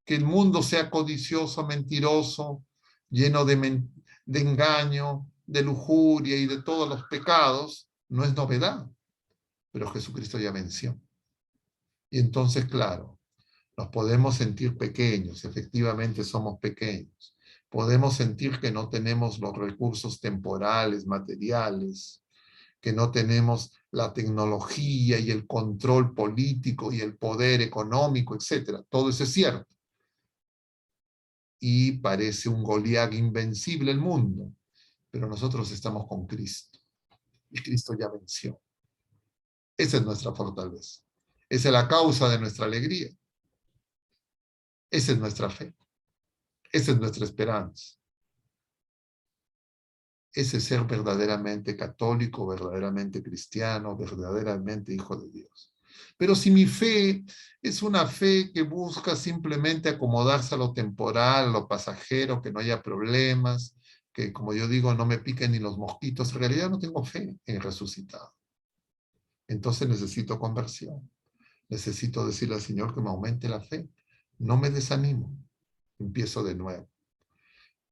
Que el mundo sea codicioso, mentiroso, lleno de engaño, de lujuria y de todos los pecados, no es novedad. Pero Jesucristo ya venció. Y entonces, claro, nos podemos sentir pequeños, efectivamente somos pequeños. Podemos sentir que no tenemos los recursos temporales, materiales, que no tenemos la tecnología y el control político y el poder económico, etc. Todo eso es cierto. Y parece un Goliat invencible el mundo, pero nosotros estamos con Cristo. Y Cristo ya venció. Esa es nuestra fortaleza. Esa es la causa de nuestra alegría. Esa es nuestra fe. Esa es nuestra esperanza. Ese ser verdaderamente católico, verdaderamente cristiano, verdaderamente hijo de Dios. Pero si mi fe es una fe que busca simplemente acomodarse a lo temporal, a lo pasajero, que no haya problemas, que como yo digo, no me piquen ni los mosquitos, en realidad no tengo fe en el resucitado. Entonces necesito conversión. Necesito decirle al Señor que me aumente la fe. No me desanimo. Empiezo de nuevo.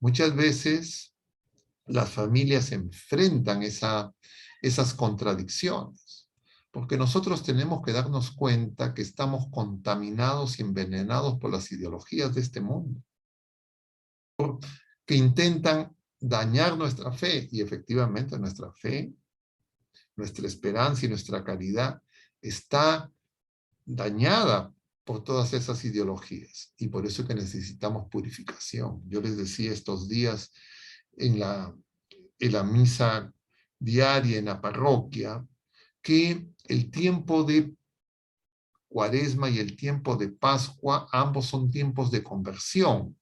Muchas veces las familias enfrentan esas contradicciones, porque nosotros tenemos que darnos cuenta que estamos contaminados y envenenados por las ideologías de este mundo, que intentan dañar nuestra fe, y efectivamente nuestra fe, nuestra esperanza y nuestra caridad está dañada por todas esas ideologías, y por eso es que necesitamos purificación. Yo les decía estos días en la misa diaria en la parroquia, que el tiempo de Cuaresma y el tiempo de Pascua, ambos son tiempos de conversión,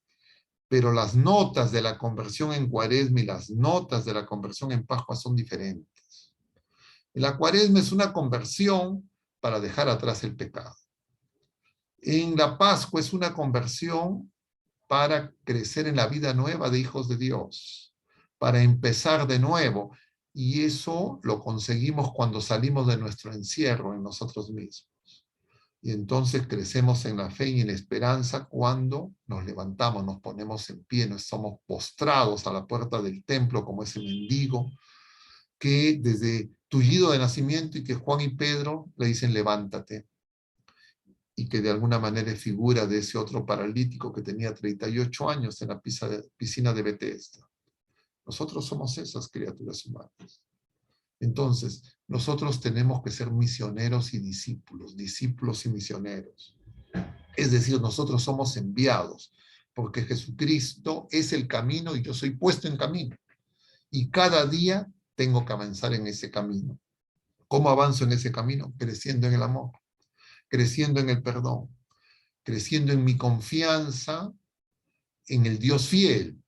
pero las notas de la conversión en Cuaresma y las notas de la conversión en Pascua son diferentes. La Cuaresma es una conversión para dejar atrás el pecado. En la Pascua es una conversión para crecer en la vida nueva de hijos de Dios, para empezar de nuevo. Y eso lo conseguimos cuando salimos de nuestro encierro en nosotros mismos. Y entonces crecemos en la fe y en la esperanza cuando nos levantamos, nos ponemos en pie, nos somos postrados a la puerta del templo como ese mendigo que desde tullido de nacimiento y que Juan y Pedro le dicen levántate. Y que de alguna manera es figura de ese otro paralítico que tenía 38 años en la piscina de Bethesda. Nosotros somos esas criaturas humanas. Entonces, nosotros tenemos que ser misioneros y discípulos, discípulos y misioneros. Es decir, nosotros somos enviados, porque Jesucristo es el camino y yo soy puesto en camino. Y cada día tengo que avanzar en ese camino. ¿Cómo avanzo en ese camino? Creciendo en el amor, creciendo en el perdón, creciendo en mi confianza en el Dios fiel.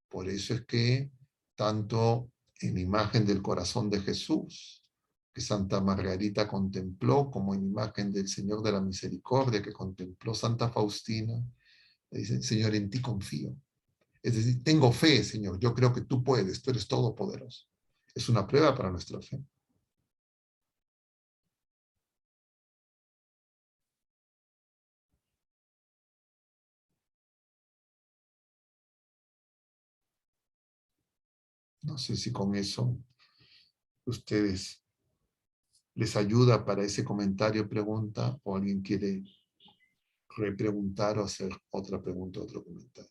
Por eso es que tanto en la imagen del corazón de Jesús, que Santa Margarita contempló, como en la imagen del Señor de la Misericordia, que contempló Santa Faustina, le dicen, Señor, en ti confío. Es decir, tengo fe, Señor, yo creo que tú puedes, tú eres todopoderoso. Es una prueba para nuestra fe. No sé si con eso ustedes les ayuda para ese comentario, pregunta, o alguien quiere repreguntar o hacer otra pregunta, otro comentario.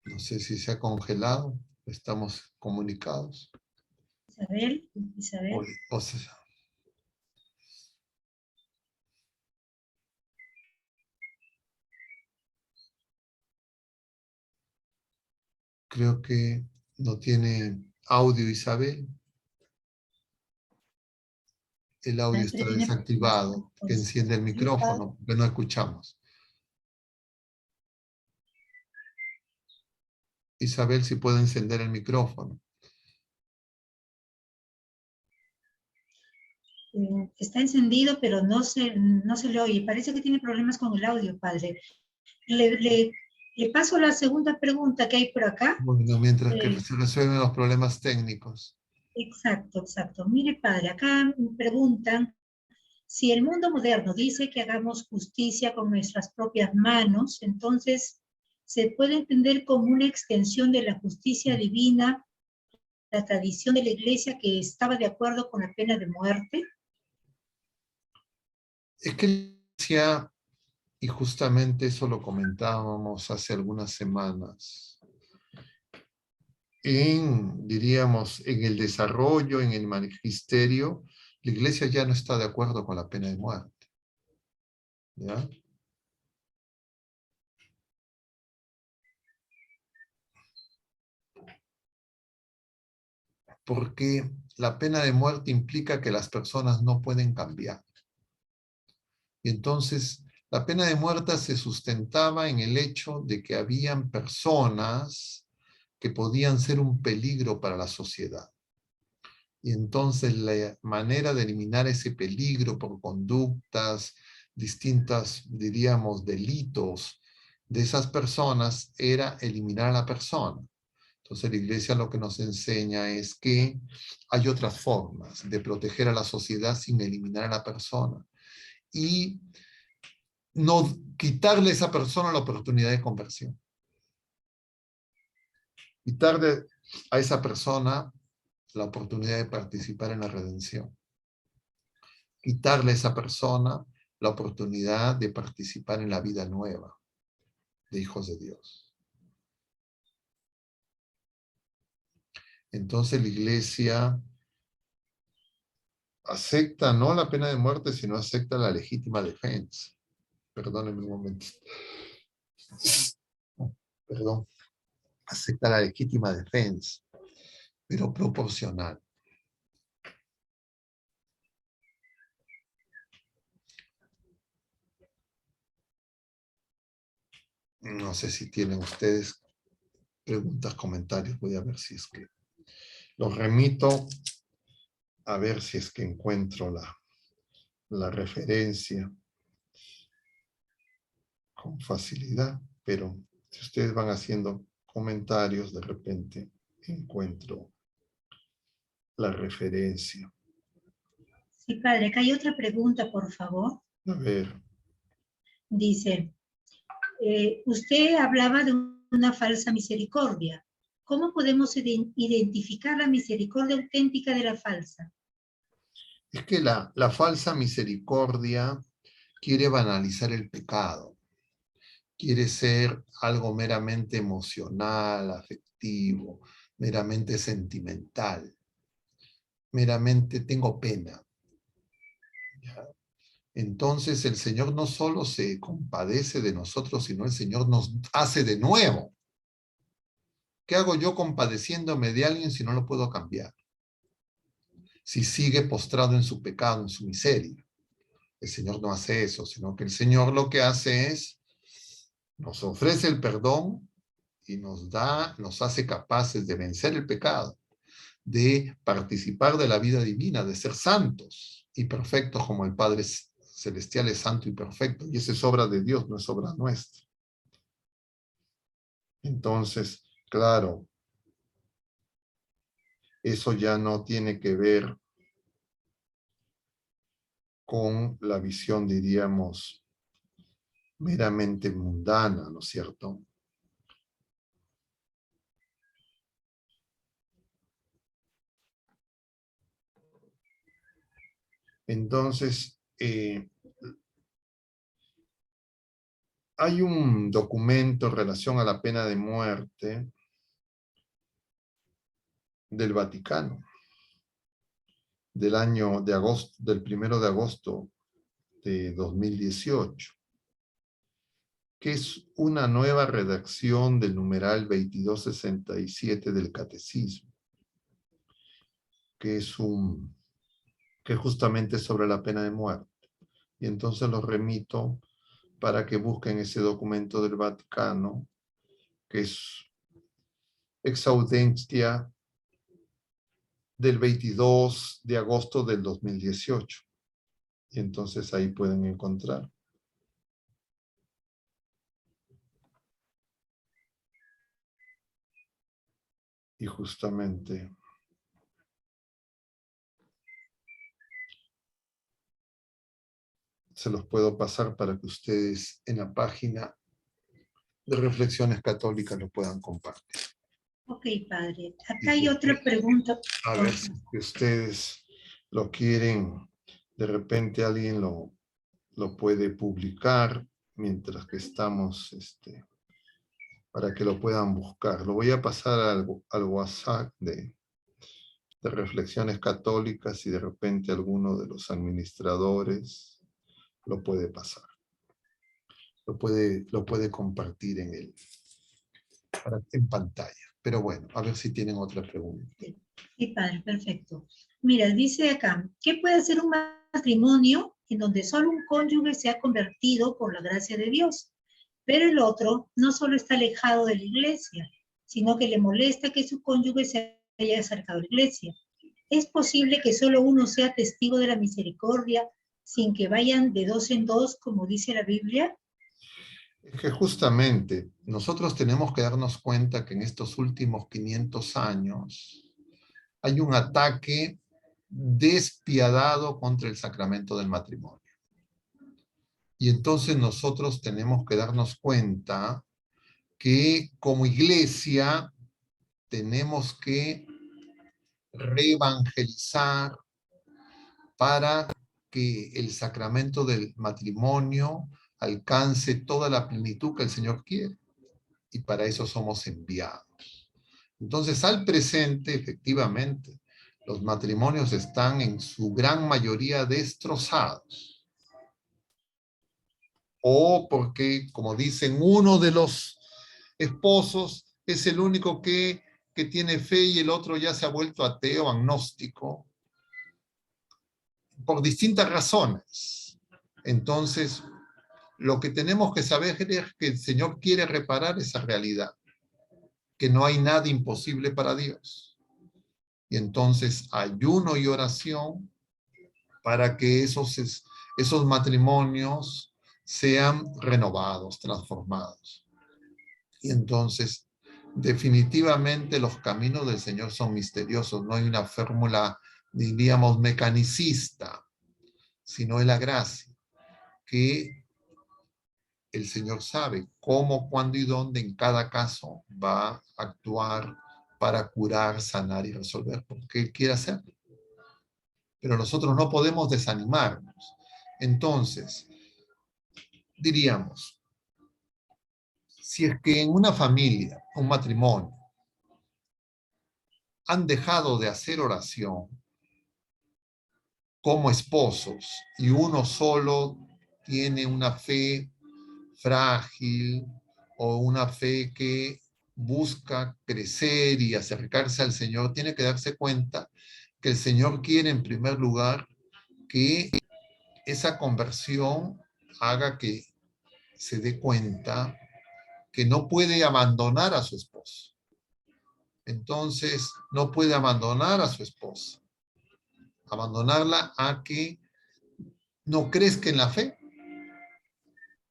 No sé si se ha congelado, estamos comunicados. Isabel. O sea, creo que no tiene audio Isabel. El audio está Tiene problemas desactivado, que enciende el con micrófono, que no escuchamos. Isabel, si puede encender el micrófono. Está encendido, pero no se le oye. Parece que tiene problemas con el audio, padre. Le paso la segunda pregunta que hay por acá. Bueno, mientras que se resuelven los problemas técnicos. Exacto. Mire, padre, acá me preguntan si el mundo moderno dice que hagamos justicia con nuestras propias manos, entonces se puede entender como una extensión de la justicia divina, la tradición de la Iglesia que estaba de acuerdo con la pena de muerte. Es que la Iglesia, y justamente eso lo comentábamos hace algunas semanas, diríamos, en el desarrollo, en el magisterio, la Iglesia ya no está de acuerdo con la pena de muerte. ¿Ya? Porque la pena de muerte implica que las personas no pueden cambiar. Y entonces, la pena de muerte se sustentaba en el hecho de que habían personas que podían ser un peligro para la sociedad. Y entonces la manera de eliminar ese peligro por conductas, distintas, diríamos, delitos de esas personas era eliminar a la persona. Entonces la Iglesia lo que nos enseña es que hay otras formas de proteger a la sociedad sin eliminar a la persona. Y no quitarle a esa persona la oportunidad de conversión. Quitarle a esa persona la oportunidad de participar en la redención. Quitarle a esa persona la oportunidad de participar en la vida nueva de hijos de Dios. Entonces la Iglesia acepta no la pena de muerte, sino acepta la legítima defensa. Perdónenme un momento. Perdón. Acepta la legítima defensa, pero proporcional. No sé si tienen ustedes preguntas, comentarios. Voy a ver si es que los remito a ver si es que encuentro la referencia con facilidad, pero si ustedes van haciendo comentarios, de repente encuentro la referencia. Sí, padre, acá hay otra pregunta, por favor. A ver. Dice, usted hablaba de una falsa misericordia. ¿Cómo podemos identificar la misericordia auténtica de la falsa? Es que la falsa misericordia quiere banalizar el pecado, quiere ser algo meramente emocional, afectivo, meramente sentimental, meramente tengo pena. ¿Ya? Entonces el Señor no solo se compadece de nosotros, sino el Señor nos hace de nuevo. ¿Qué hago yo compadeciéndome de alguien si no lo puedo cambiar? Si sigue postrado en su pecado, en su miseria. El Señor no hace eso, sino que el Señor lo que hace es, nos ofrece el perdón y nos hace capaces de vencer el pecado, de participar de la vida divina, de ser santos y perfectos como el Padre Celestial es santo y perfecto. Y esa es obra de Dios, no es obra nuestra. Entonces, claro, eso ya no tiene que ver con la visión, diríamos, meramente mundana, ¿no es cierto? Entonces, hay un documento en relación a la pena de muerte del Vaticano, del año de agosto, del 1 de agosto de 2018, que es una nueva redacción del numeral 2267 del Catecismo, que es justamente sobre la pena de muerte. Y entonces los remito para que busquen ese documento del Vaticano, que es Ex Audiencia del 22 de agosto del 2018. Y entonces ahí pueden encontrar. Y justamente se los puedo pasar para que ustedes en la página de Reflexiones Católicas lo puedan compartir. Ok, padre. Acá hay otra pregunta. A ver si ustedes lo quieren, de repente alguien lo puede publicar mientras que estamos, para que lo puedan buscar. Lo voy a pasar al WhatsApp de Reflexiones Católicas y de repente alguno de los administradores lo puede pasar. Lo puede compartir en pantalla. Pero bueno, a ver si tienen otra pregunta. Sí, padre, perfecto. Mira, dice acá, ¿qué puede hacer un matrimonio en donde solo un cónyuge se ha convertido por la gracia de Dios, pero el otro no solo está alejado de la iglesia, sino que le molesta que su cónyuge se haya acercado a la iglesia? ¿Es posible que solo uno sea testigo de la misericordia sin que vayan de dos en dos, como dice la Biblia? Es que justamente nosotros tenemos que darnos cuenta que en estos últimos 500 años hay un ataque despiadado contra el sacramento del matrimonio. Y entonces nosotros tenemos que darnos cuenta que como iglesia tenemos que reevangelizar para que el sacramento del matrimonio alcance toda la plenitud que el Señor quiere. Y para eso somos enviados. Entonces, al presente, efectivamente, los matrimonios están en su gran mayoría destrozados. O porque, como dicen, uno de los esposos es el único que tiene fe y el otro ya se ha vuelto ateo, agnóstico, por distintas razones. Entonces, lo que tenemos que saber es que el Señor quiere reparar esa realidad, que no hay nada imposible para Dios. Y entonces, ayuno y oración para que esos matrimonios sean renovados, transformados. Y entonces, definitivamente los caminos del Señor son misteriosos. No hay una fórmula, diríamos, mecanicista, sino es la gracia, que el Señor sabe cómo, cuándo y dónde en cada caso va a actuar para curar, sanar y resolver, porque Él quiere hacerlo. Pero nosotros no podemos desanimarnos. Entonces, diríamos, Si es que en una familia, un matrimonio, han dejado de hacer oración como esposos y uno solo tiene una fe frágil o una fe que busca crecer y acercarse al Señor, tiene que darse cuenta que el Señor quiere en primer lugar que esa conversión haga que se dé cuenta que no puede abandonar a su esposo. Entonces, no puede abandonar a su esposa, abandonarla a que no crezca en la fe.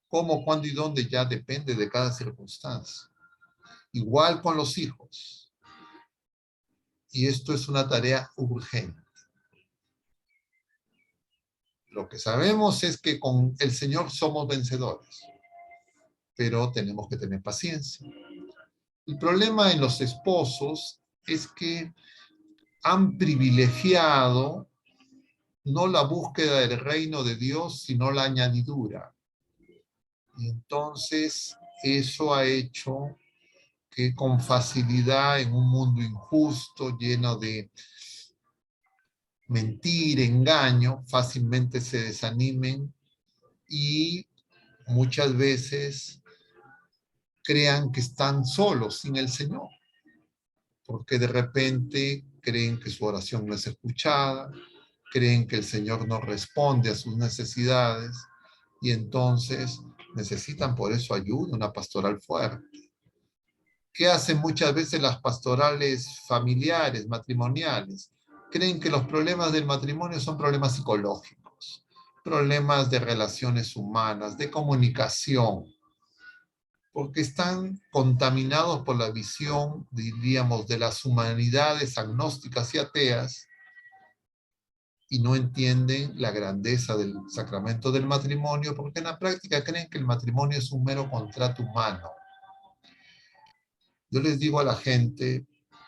Cómo, cuándo y dónde ya depende de cada circunstancia. Igual con los hijos. Y esto es una tarea urgente. Lo que sabemos es que con el Señor somos vencedores, pero tenemos que tener paciencia. El problema en los esposos es que han privilegiado no la búsqueda del reino de Dios, sino la añadidura. Y entonces eso ha hecho que con facilidad en un mundo injusto, lleno de mentira, engaño, fácilmente se desanimen y muchas veces crean que están solos sin el Señor, porque de repente creen que su oración no es escuchada, creen que el Señor no responde a sus necesidades y entonces necesitan por eso ayuda, una pastoral fuerte. ¿Qué hacen muchas veces las pastorales familiares, matrimoniales? Creen que los problemas del matrimonio son problemas psicológicos, problemas de relaciones humanas, de comunicación, porque están contaminados por la visión, diríamos, de las humanidades agnósticas y ateas, y no entienden la grandeza del sacramento del matrimonio, porque en la práctica creen que el matrimonio es un mero contrato humano. Yo les digo a la gente,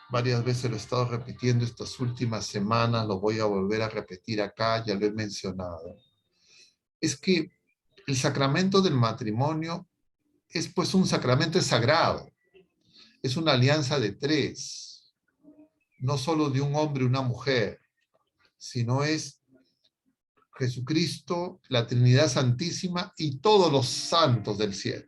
varias veces lo he estado repitiendo estas últimas semanas, lo voy a volver a repetir acá, ya lo he mencionado, es que el sacramento del matrimonio es pues un sacramento sagrado, es una alianza de tres, no solo de un hombre y una mujer, sino es Jesucristo, la Trinidad Santísima y todos los santos del cielo.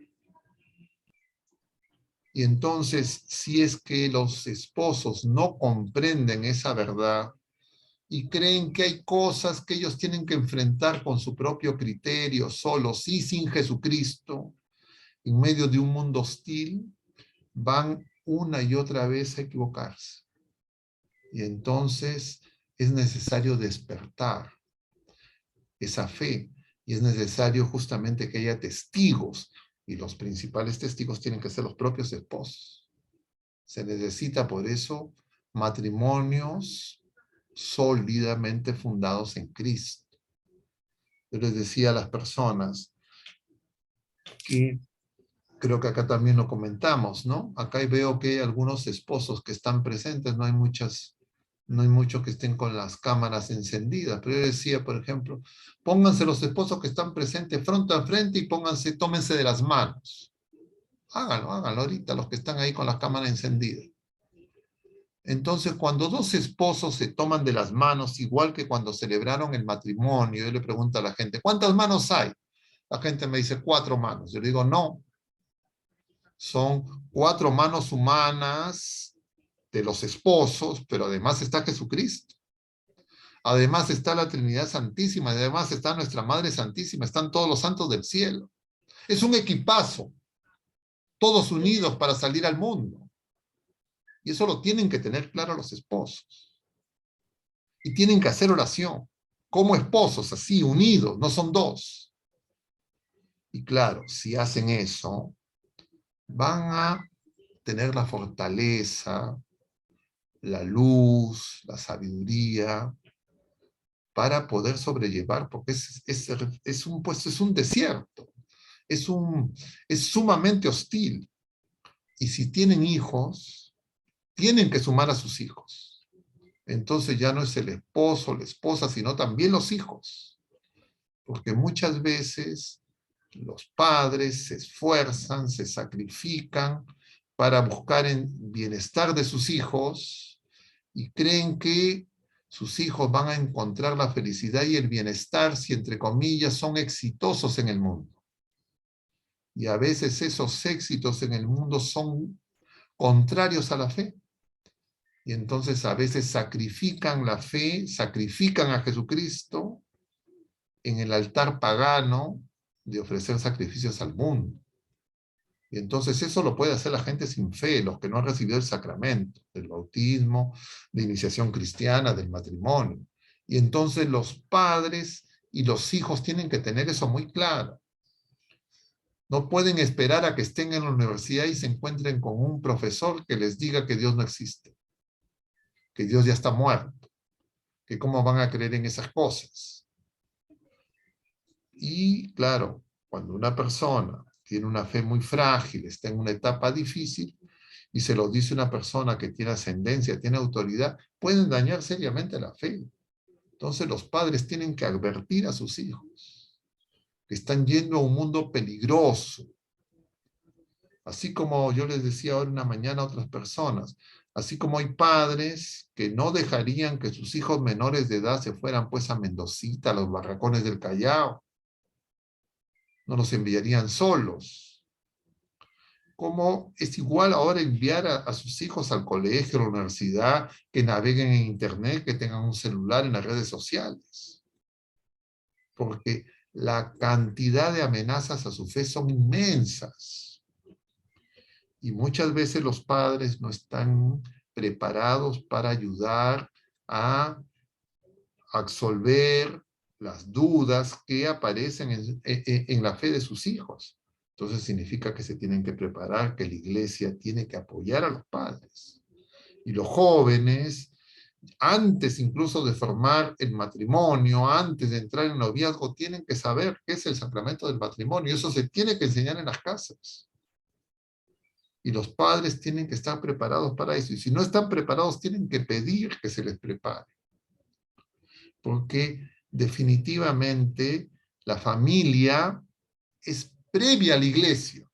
Y entonces, si es que los esposos no comprenden esa verdad y creen que hay cosas que ellos tienen que enfrentar con su propio criterio, solos y sin Jesucristo, en medio de un mundo hostil, van una y otra vez a equivocarse. Y entonces es necesario despertar esa fe y es necesario justamente que haya testigos y los principales testigos tienen que ser los propios esposos. Se necesita por eso matrimonios sólidamente fundados en Cristo. Yo les decía a las personas que creo que acá también lo comentamos, ¿no? Acá veo que hay algunos esposos que están presentes, no hay muchos que estén con las cámaras encendidas, pero yo decía, por ejemplo, pónganse los esposos que están presentes frente a frente y tómense de las manos. Háganlo ahorita, los que están ahí con las cámaras encendidas. Entonces, cuando dos esposos se toman de las manos, igual que cuando celebraron el matrimonio, yo le pregunto a la gente, ¿cuántas manos hay? La gente me dice 4 manos. Yo le digo, no, son 4 manos humanas de los esposos, pero además está Jesucristo. Además está la Trinidad Santísima, además está nuestra Madre Santísima, están todos los santos del cielo. Es un equipazo, todos unidos para salir al mundo. Y eso lo tienen que tener claro los esposos. Y tienen que hacer oración, como esposos, así, unidos, no son dos. Y claro, si hacen eso, van a tener la fortaleza, la luz, la sabiduría, para poder sobrellevar, porque es un desierto, es sumamente hostil. Y si tienen hijos, tienen que sumar a sus hijos. Entonces ya no es el esposo, la esposa, sino también los hijos. Porque muchas veces Los padres se esfuerzan, se sacrifican para buscar el bienestar de sus hijos y creen que sus hijos van a encontrar la felicidad y el bienestar si, entre comillas, son exitosos en el mundo. Y a veces esos éxitos en el mundo son contrarios a la fe. Y entonces a veces sacrifican la fe, sacrifican a Jesucristo en el altar pagano de ofrecer sacrificios al mundo. Y entonces eso lo puede hacer la gente sin fe, los que no han recibido el sacramento del bautismo, de iniciación cristiana, del matrimonio. Y entonces los padres y los hijos tienen que tener eso muy claro. No pueden esperar a que estén en la universidad y se encuentren con un profesor que les diga que Dios no existe, que Dios ya está muerto, que cómo van a creer en esas cosas. Y claro, cuando una persona tiene una fe muy frágil, está en una etapa difícil, y se lo dice una persona que tiene ascendencia, tiene autoridad, pueden dañar seriamente la fe. Entonces los padres tienen que advertir a sus hijos que están yendo a un mundo peligroso. Así como yo les decía ahora una mañana a otras personas, así como hay padres que no dejarían que sus hijos menores de edad se fueran pues a Mendocita, a los barracones del Callao, no los enviarían solos. Como es igual ahora enviar a sus hijos al colegio, a la universidad, que naveguen en internet, que tengan un celular en las redes sociales. Porque la cantidad de amenazas a su fe son inmensas. Y muchas veces los padres no están preparados para ayudar a absolver las dudas que aparecen en la fe de sus hijos. Entonces significa que se tienen que preparar, que la iglesia tiene que apoyar a los padres. Y los jóvenes, antes incluso de formar el matrimonio, antes de entrar en noviazgo, tienen que saber qué es el sacramento del matrimonio. Eso se tiene que enseñar en las casas. Y los padres tienen que estar preparados para eso. Y si no están preparados, tienen que pedir que se les prepare. Porque definitivamente la familia es previa a la iglesia.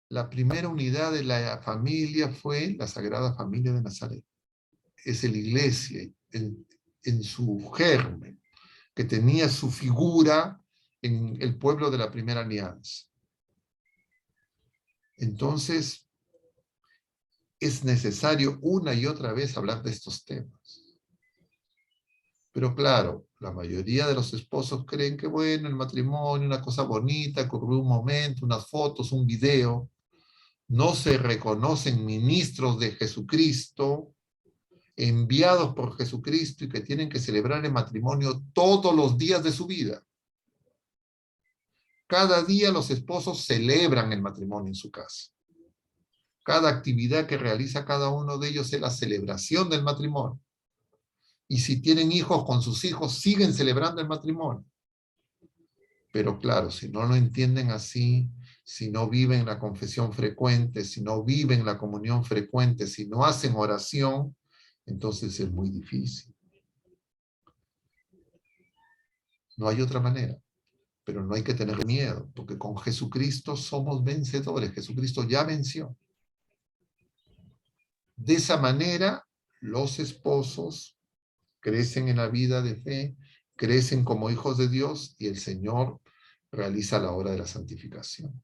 La primera unidad de la familia fue la Sagrada Familia de Nazaret. Es la iglesia en su germen, que tenía su figura en el pueblo de la primera alianza. Entonces, es necesario una y otra vez hablar de estos temas. Pero claro, la mayoría de los esposos creen que, bueno, el matrimonio, una cosa bonita, ocurrió un momento, unas fotos, un video. No se reconocen ministros de Jesucristo, enviados por Jesucristo y que tienen que celebrar el matrimonio todos los días de su vida. Cada día los esposos celebran el matrimonio en su casa. Cada actividad que realiza cada uno de ellos es la celebración del matrimonio. Y si tienen hijos con sus hijos, siguen celebrando el matrimonio. Pero claro, si no lo entienden así, si no viven la confesión frecuente, si no viven la comunión frecuente, si no hacen oración, entonces es muy difícil. No hay otra manera, pero no hay que tener miedo, porque con Jesucristo somos vencedores. Jesucristo ya venció. De esa manera, los esposos crecen en la vida de fe, crecen como hijos de Dios y el Señor realiza la obra de la santificación.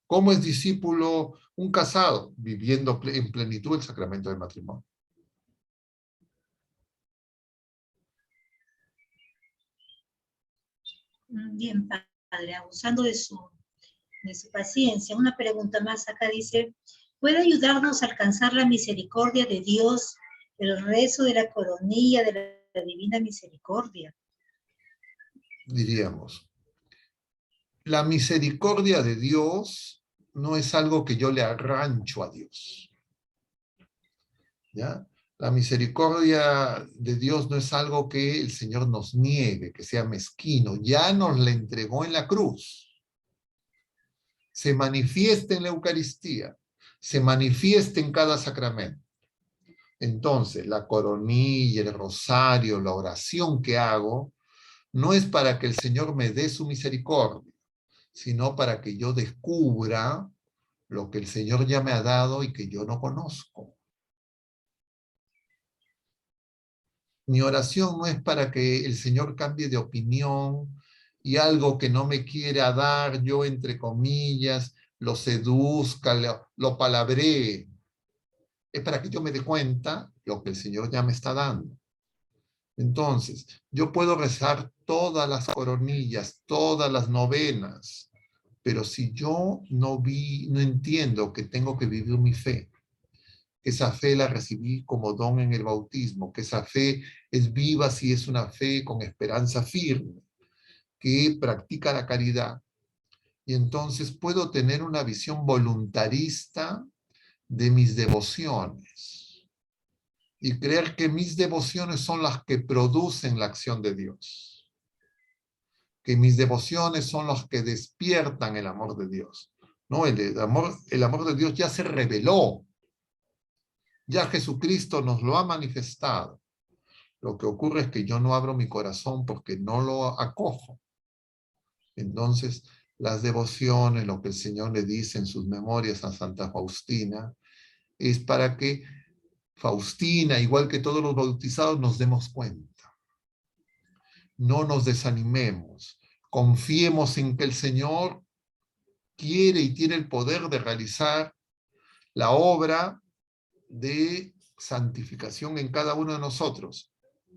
¿Cómo es discípulo un casado? Viviendo en plenitud el sacramento del matrimonio. Bien, padre, abusando de su paciencia. Una pregunta más acá dice, ¿puede ayudarnos a alcanzar la misericordia de Dios, el rezo de la coronilla de la divina misericordia? Diríamos, la misericordia de Dios no es algo que yo le arrancho a Dios. ¿Ya? La misericordia de Dios no es algo que el Señor nos niegue, que sea mezquino. Ya nos la entregó en la cruz. Se manifiesta en la Eucaristía. Se manifiesta en cada sacramento. Entonces, la coronilla, el rosario, la oración que hago, no es para que el Señor me dé su misericordia. sino para que yo descubra lo que el Señor ya me ha dado y que yo no conozco. Mi oración no es para que el Señor cambie de opinión y algo que no me quiera dar, yo entre comillas, lo seduzca, lo palabree. Es para que yo me dé cuenta lo que el Señor ya me está dando. Entonces, yo puedo rezar todas las coronillas, todas las novenas, pero si yo no entiendo que tengo que vivir mi fe, que esa fe la recibí como don en el bautismo, que esa fe es viva si es una fe con esperanza firme, que practica la caridad, y entonces puedo tener una visión voluntarista de mis devociones y creer que mis devociones son las que producen la acción de Dios, que mis devociones son las que despiertan el amor de Dios. No, el amor de Dios ya se reveló, ya Jesucristo nos lo ha manifestado. Lo que ocurre es que yo no abro mi corazón porque no lo acojo. Entonces, las devociones, lo que el Señor le dice en sus memorias a Santa Faustina, es para que Faustina, igual que todos los bautizados, nos demos cuenta. No nos desanimemos. Confiemos en que el Señor quiere y tiene el poder de realizar la obra de santificación en cada uno de nosotros.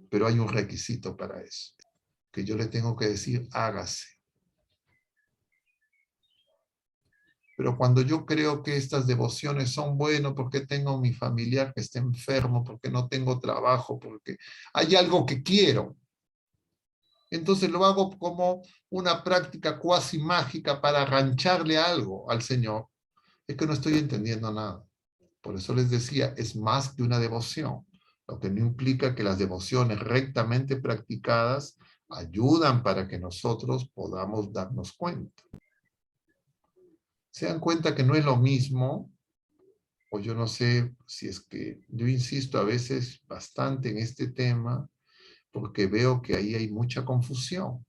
Pero hay un requisito para eso, que yo le tengo que decir, hágase. Pero cuando yo creo que estas devociones son buenas porque tengo mi familiar que está enfermo, porque no tengo trabajo, porque hay algo que quiero, entonces lo hago como una práctica cuasi mágica para arrancharle algo al Señor, es que no estoy entendiendo nada. Por eso les decía, es más que una devoción, lo que no implica que las devociones rectamente practicadas ayudan para que nosotros podamos darnos cuenta. Se dan cuenta que no es lo mismo, o yo no sé si es que yo insisto a veces bastante en este tema, porque veo que ahí hay mucha confusión,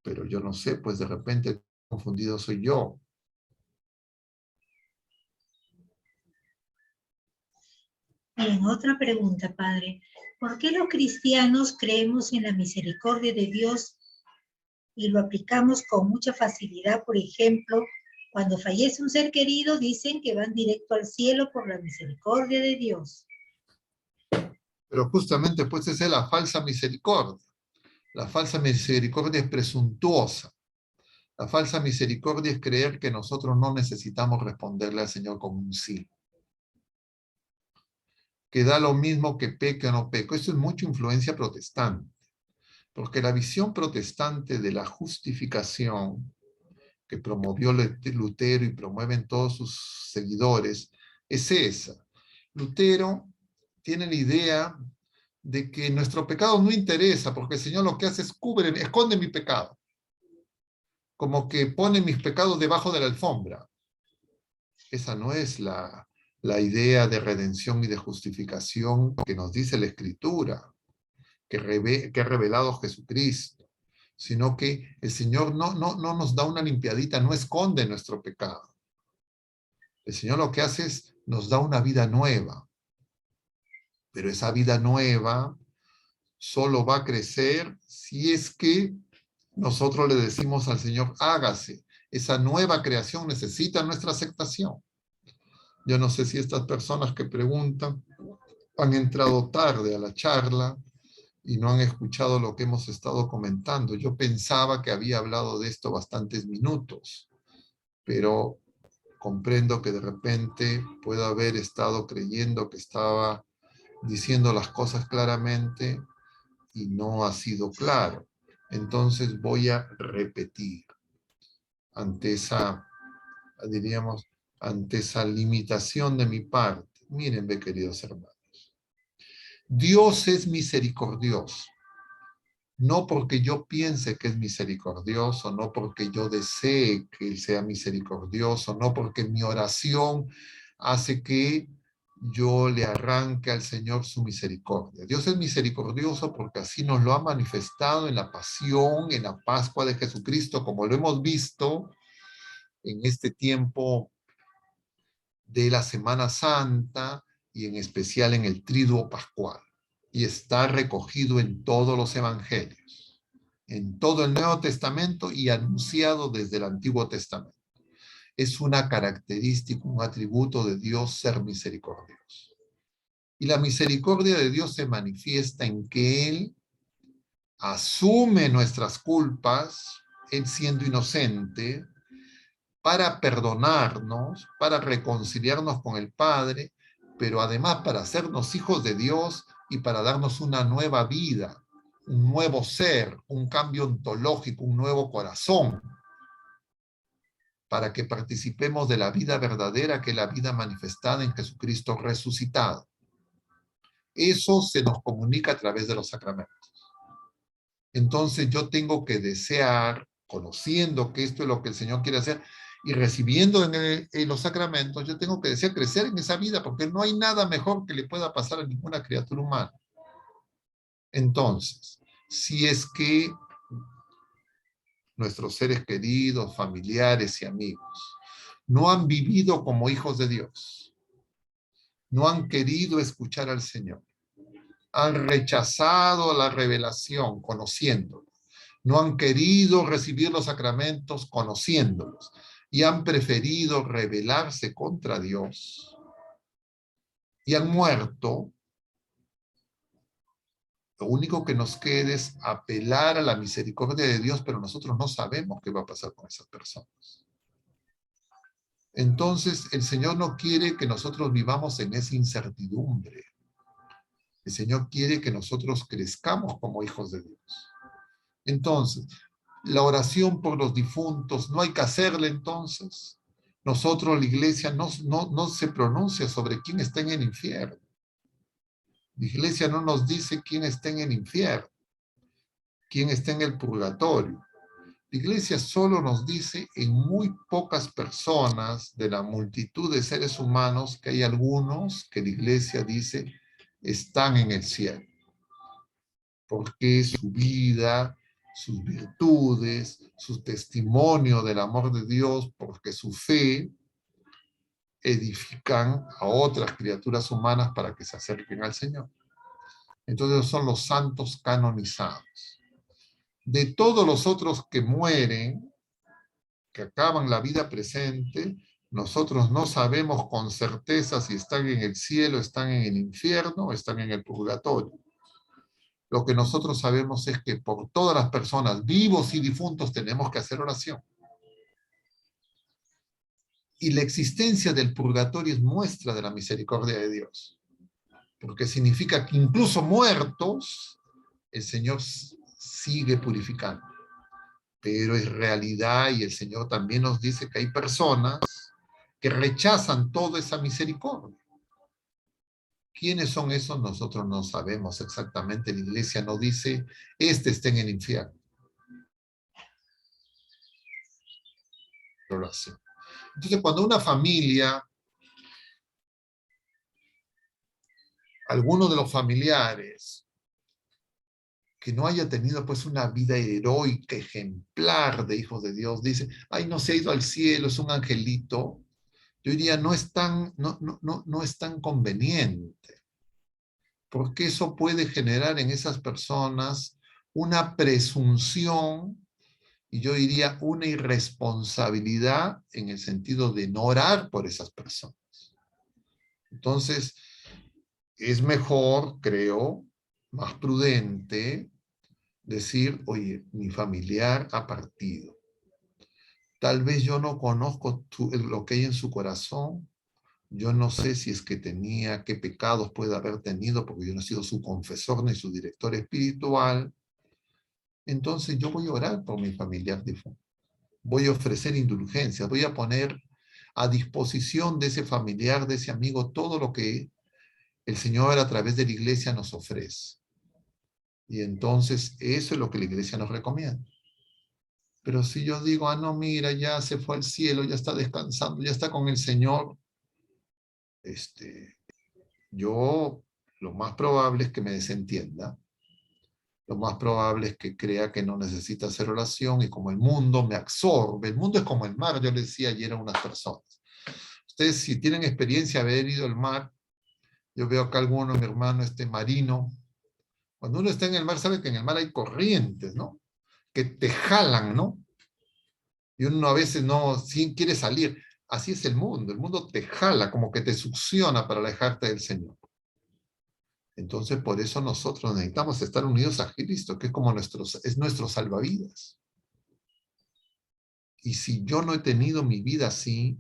pero yo no sé, pues de repente el confundido soy yo. Bien, otra pregunta, Padre. ¿Por qué los cristianos creemos en la misericordia de Dios y lo aplicamos con mucha facilidad? Por ejemplo, cuando fallece un ser querido, dicen que van directo al cielo por la misericordia de Dios. Pero justamente pues esa es la falsa misericordia. La falsa misericordia es presuntuosa. La falsa misericordia es creer que nosotros no necesitamos responderle al Señor con un sí. Que da lo mismo que peque o no peque. Eso es mucha influencia protestante. Porque la visión protestante de la justificación que promovió Lutero y promueven todos sus seguidores es esa. Lutero tiene la idea de que nuestro pecado no interesa, porque el Señor lo que hace es esconde mi pecado. Como que pone mis pecados debajo de la alfombra. Esa no es la idea de redención y de justificación que nos dice la Escritura, que ha revelado Jesucristo, sino que el Señor no nos da una limpiadita, no esconde nuestro pecado. El Señor lo que hace es nos da una vida nueva, pero esa vida nueva solo va a crecer si es que nosotros le decimos al Señor, hágase. Esa nueva creación necesita nuestra aceptación. Yo no sé si estas personas que preguntan han entrado tarde a la charla y no han escuchado lo que hemos estado comentando. Yo pensaba que había hablado de esto bastantes minutos, pero comprendo que de repente puedo haber estado creyendo que estaba diciendo las cosas claramente y no ha sido claro. Entonces voy a repetir ante esa, diríamos, ante esa limitación de mi parte. Miren, queridos hermanos, Dios es misericordioso. No porque yo piense que es misericordioso, no porque yo desee que Él sea misericordioso, no porque mi oración hace que yo le arranque al Señor su misericordia. Dios es misericordioso porque así nos lo ha manifestado en la pasión, en la Pascua de Jesucristo, como lo hemos visto en este tiempo de la Semana Santa y en especial en el Triduo Pascual. Y está recogido en todos los evangelios, en todo el Nuevo Testamento y anunciado desde el Antiguo Testamento. Es una característica, un atributo de Dios ser misericordioso. Y la misericordia de Dios se manifiesta en que Él asume nuestras culpas, Él siendo inocente, para perdonarnos, para reconciliarnos con el Padre, pero además para hacernos hijos de Dios y para darnos una nueva vida, un nuevo ser, un cambio ontológico, un nuevo corazón, para que participemos de la vida verdadera, que es la vida manifestada en Jesucristo resucitado. Eso se nos comunica a través de los sacramentos. Entonces yo tengo que desear, conociendo que esto es lo que el Señor quiere hacer, y recibiendo en los sacramentos, yo tengo que desear crecer en esa vida, porque no hay nada mejor que le pueda pasar a ninguna criatura humana. Entonces, si es que nuestros seres queridos, familiares y amigos no han vivido como hijos de Dios, no han querido escuchar al Señor, han rechazado la revelación conociéndolo, no han querido recibir los sacramentos conociéndolos y han preferido rebelarse contra Dios y han muerto, lo único que nos queda es apelar a la misericordia de Dios, pero nosotros no sabemos qué va a pasar con esas personas. Entonces, el Señor no quiere que nosotros vivamos en esa incertidumbre. El Señor quiere que nosotros crezcamos como hijos de Dios. Entonces, la oración por los difuntos, no hay que hacerla entonces. Nosotros, la iglesia, no se pronuncia sobre quién está en el infierno. La iglesia no nos dice quién está en el infierno, quién está en el purgatorio. La iglesia solo nos dice en muy pocas personas de la multitud de seres humanos que hay algunos que la iglesia dice están en el cielo, porque su vida, sus virtudes, su testimonio del amor de Dios, porque su fe edifican a otras criaturas humanas para que se acerquen al Señor. Entonces son los santos canonizados. De todos los otros que mueren, que acaban la vida presente, nosotros no sabemos con certeza si están en el cielo, están en el infierno o están en el purgatorio. Lo que nosotros sabemos es que por todas las personas, vivos y difuntos, tenemos que hacer oración. Y la existencia del purgatorio es muestra de la misericordia de Dios, porque significa que incluso muertos, el Señor sigue purificando. Pero es realidad y el Señor también nos dice que hay personas que rechazan toda esa misericordia. ¿Quiénes son esos? Nosotros no sabemos exactamente. La iglesia no dice, este está en el infierno. Entonces, cuando una familia, alguno de los familiares, que no haya tenido pues una vida heroica, ejemplar de hijos de Dios, dice, ay, no se ha ido al cielo, es un angelito, yo diría, no es tan conveniente, porque eso puede generar en esas personas una presunción y yo diría una irresponsabilidad en el sentido de no orar por esas personas. Entonces, es mejor, creo, más prudente decir, oye, mi familiar ha partido. Tal vez yo no conozco lo que hay en su corazón. Yo no sé si es que tenía, qué pecados puede haber tenido, porque yo no he sido su confesor ni su director espiritual. Entonces yo voy a orar por mi familiar difunto. Voy a ofrecer indulgencias, voy a poner a disposición de ese familiar, de ese amigo, todo lo que el Señor a través de la iglesia nos ofrece. Y entonces eso es lo que la iglesia nos recomienda. Pero si yo digo, ah, no, mira, ya se fue al cielo, ya está descansando, ya está con el Señor, yo lo más probable es que me desentienda, lo más probable es que crea que no necesita hacer oración y como el mundo me absorbe, el mundo es como el mar, yo le decía ayer a unas personas. Ustedes si tienen experiencia de haber ido al mar, yo veo acá alguno, mi hermano, marino, cuando uno está en el mar sabe que en el mar hay corrientes, ¿no? Que te jalan, ¿no? Y uno a veces no sí quiere salir. Así es el mundo te jala, como que te succiona para alejarte del Señor. Entonces, por eso nosotros necesitamos estar unidos a Cristo, que es como es nuestro salvavidas. Y si yo no he tenido mi vida así,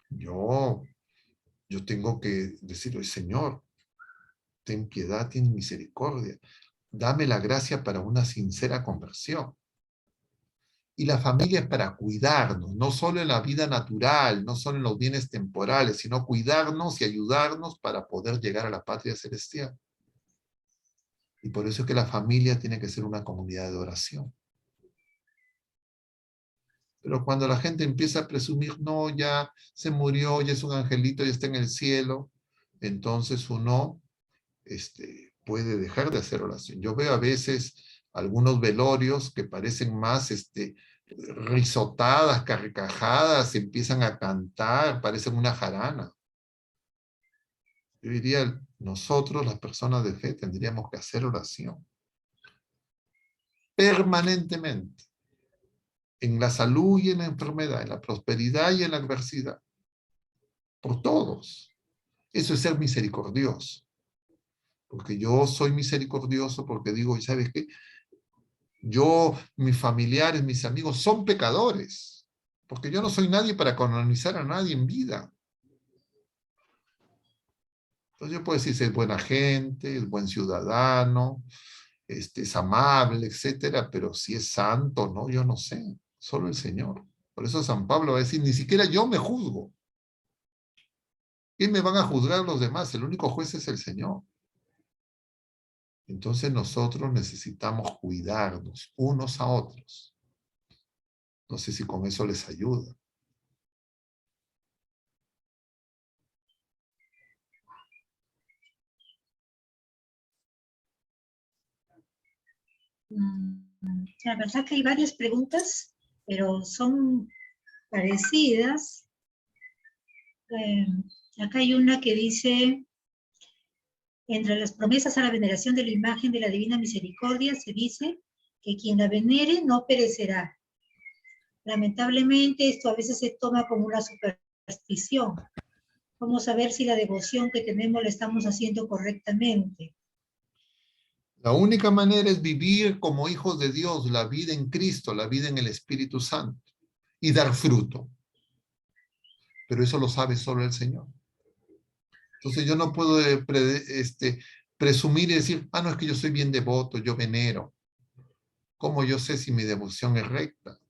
yo tengo que decirle, Señor, ten piedad, ten misericordia. Dame la gracia para una sincera conversión. Y la familia es para cuidarnos, no solo en la vida natural, no solo en los bienes temporales, sino cuidarnos y ayudarnos para poder llegar a la patria celestial. Y por eso es que la familia tiene que ser una comunidad de oración. Pero cuando la gente empieza a presumir, no, ya se murió, ya es un angelito, ya está en el cielo, entonces uno puede dejar de hacer oración. Yo veo a veces algunos velorios que parecen más risotadas, carcajadas, empiezan a cantar, parecen una jarana. Yo diría, nosotros, las personas de fe, tendríamos que hacer oración permanentemente, en la salud y en la enfermedad, en la prosperidad y en la adversidad, por todos. Eso es ser misericordioso. Porque yo soy misericordioso porque digo, ¿sabes qué? Yo, mis familiares, mis amigos son pecadores, porque yo no soy nadie para canonizar a nadie en vida. Entonces yo puedo decir si es buena gente, es buen ciudadano, es amable, etcétera, pero si es santo, no, yo no sé, solo el Señor. Por eso San Pablo va a decir, ni siquiera yo me juzgo. ¿Quién me van a juzgar los demás? El único juez es el Señor. Entonces nosotros necesitamos cuidarnos unos a otros. No sé si con eso les ayuda. La verdad que hay varias preguntas, pero son parecidas. Acá hay una que dice, entre las promesas a la veneración de la imagen de la Divina Misericordia se dice que quien la venere no perecerá. Lamentablemente esto a veces se toma como una superstición. ¿Cómo saber si la devoción que tenemos la estamos haciendo correctamente? La única manera es vivir como hijos de Dios, la vida en Cristo, la vida en el Espíritu Santo, y dar fruto. Pero eso lo sabe solo el Señor. Entonces yo no puedo presumir y decir, no, es que yo soy bien devoto, yo venero. ¿Cómo yo sé si mi devoción es recta?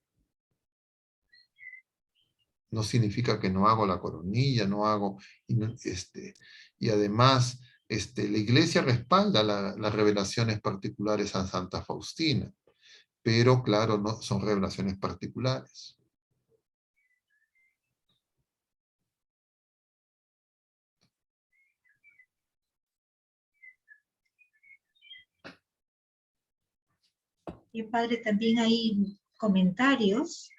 No significa que no hago la coronilla, no hago, y además la iglesia respalda las revelaciones particulares a Santa Faustina, pero claro, no son revelaciones particulares. Y padre, también hay comentarios.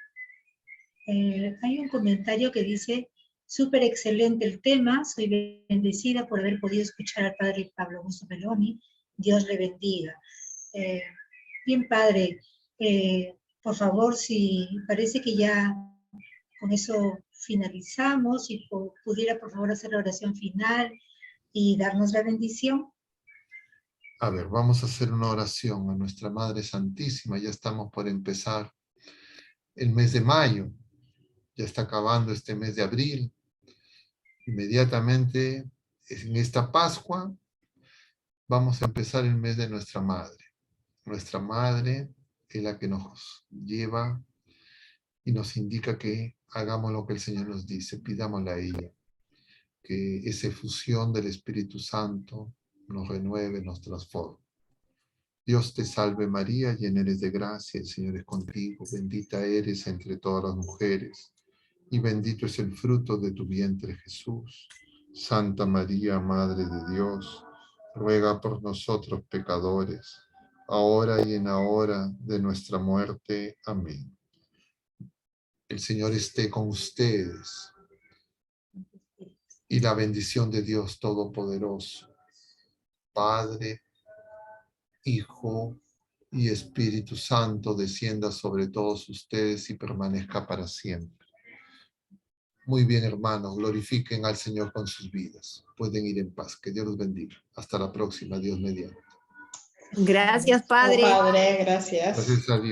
Hay un comentario que dice, súper excelente el tema, soy bendecida por haber podido escuchar al padre Pablo Augusto Meloni, Dios le bendiga. Bien, padre, por favor, si parece que ya con eso finalizamos, si pudiera por favor hacer la oración final y darnos la bendición. A ver, vamos a hacer una oración a nuestra Madre Santísima. Ya estamos por empezar el mes de mayo. Ya está acabando este mes de abril. Inmediatamente en esta Pascua vamos a empezar el mes de nuestra Madre. Nuestra Madre es la que nos lleva y nos indica que hagamos lo que el Señor nos dice, pidámosle a ella, que esa efusión del Espíritu Santo nos renueve, nos transforme. Dios te salve María, llena eres de gracia, el Señor es contigo, bendita eres entre todas las mujeres, y bendito es el fruto de tu vientre Jesús. Santa María, Madre de Dios, ruega por nosotros pecadores, ahora y en la hora de nuestra muerte. Amén. El Señor esté con ustedes y la bendición de Dios Todopoderoso, Padre, Hijo y Espíritu Santo, descienda sobre todos ustedes y permanezca para siempre. Muy bien, hermanos, glorifiquen al Señor con sus vidas. Pueden ir en paz. Que Dios los bendiga. Hasta la próxima, Dios mediante. Gracias, Padre. Padre, gracias. Gracias a Dios.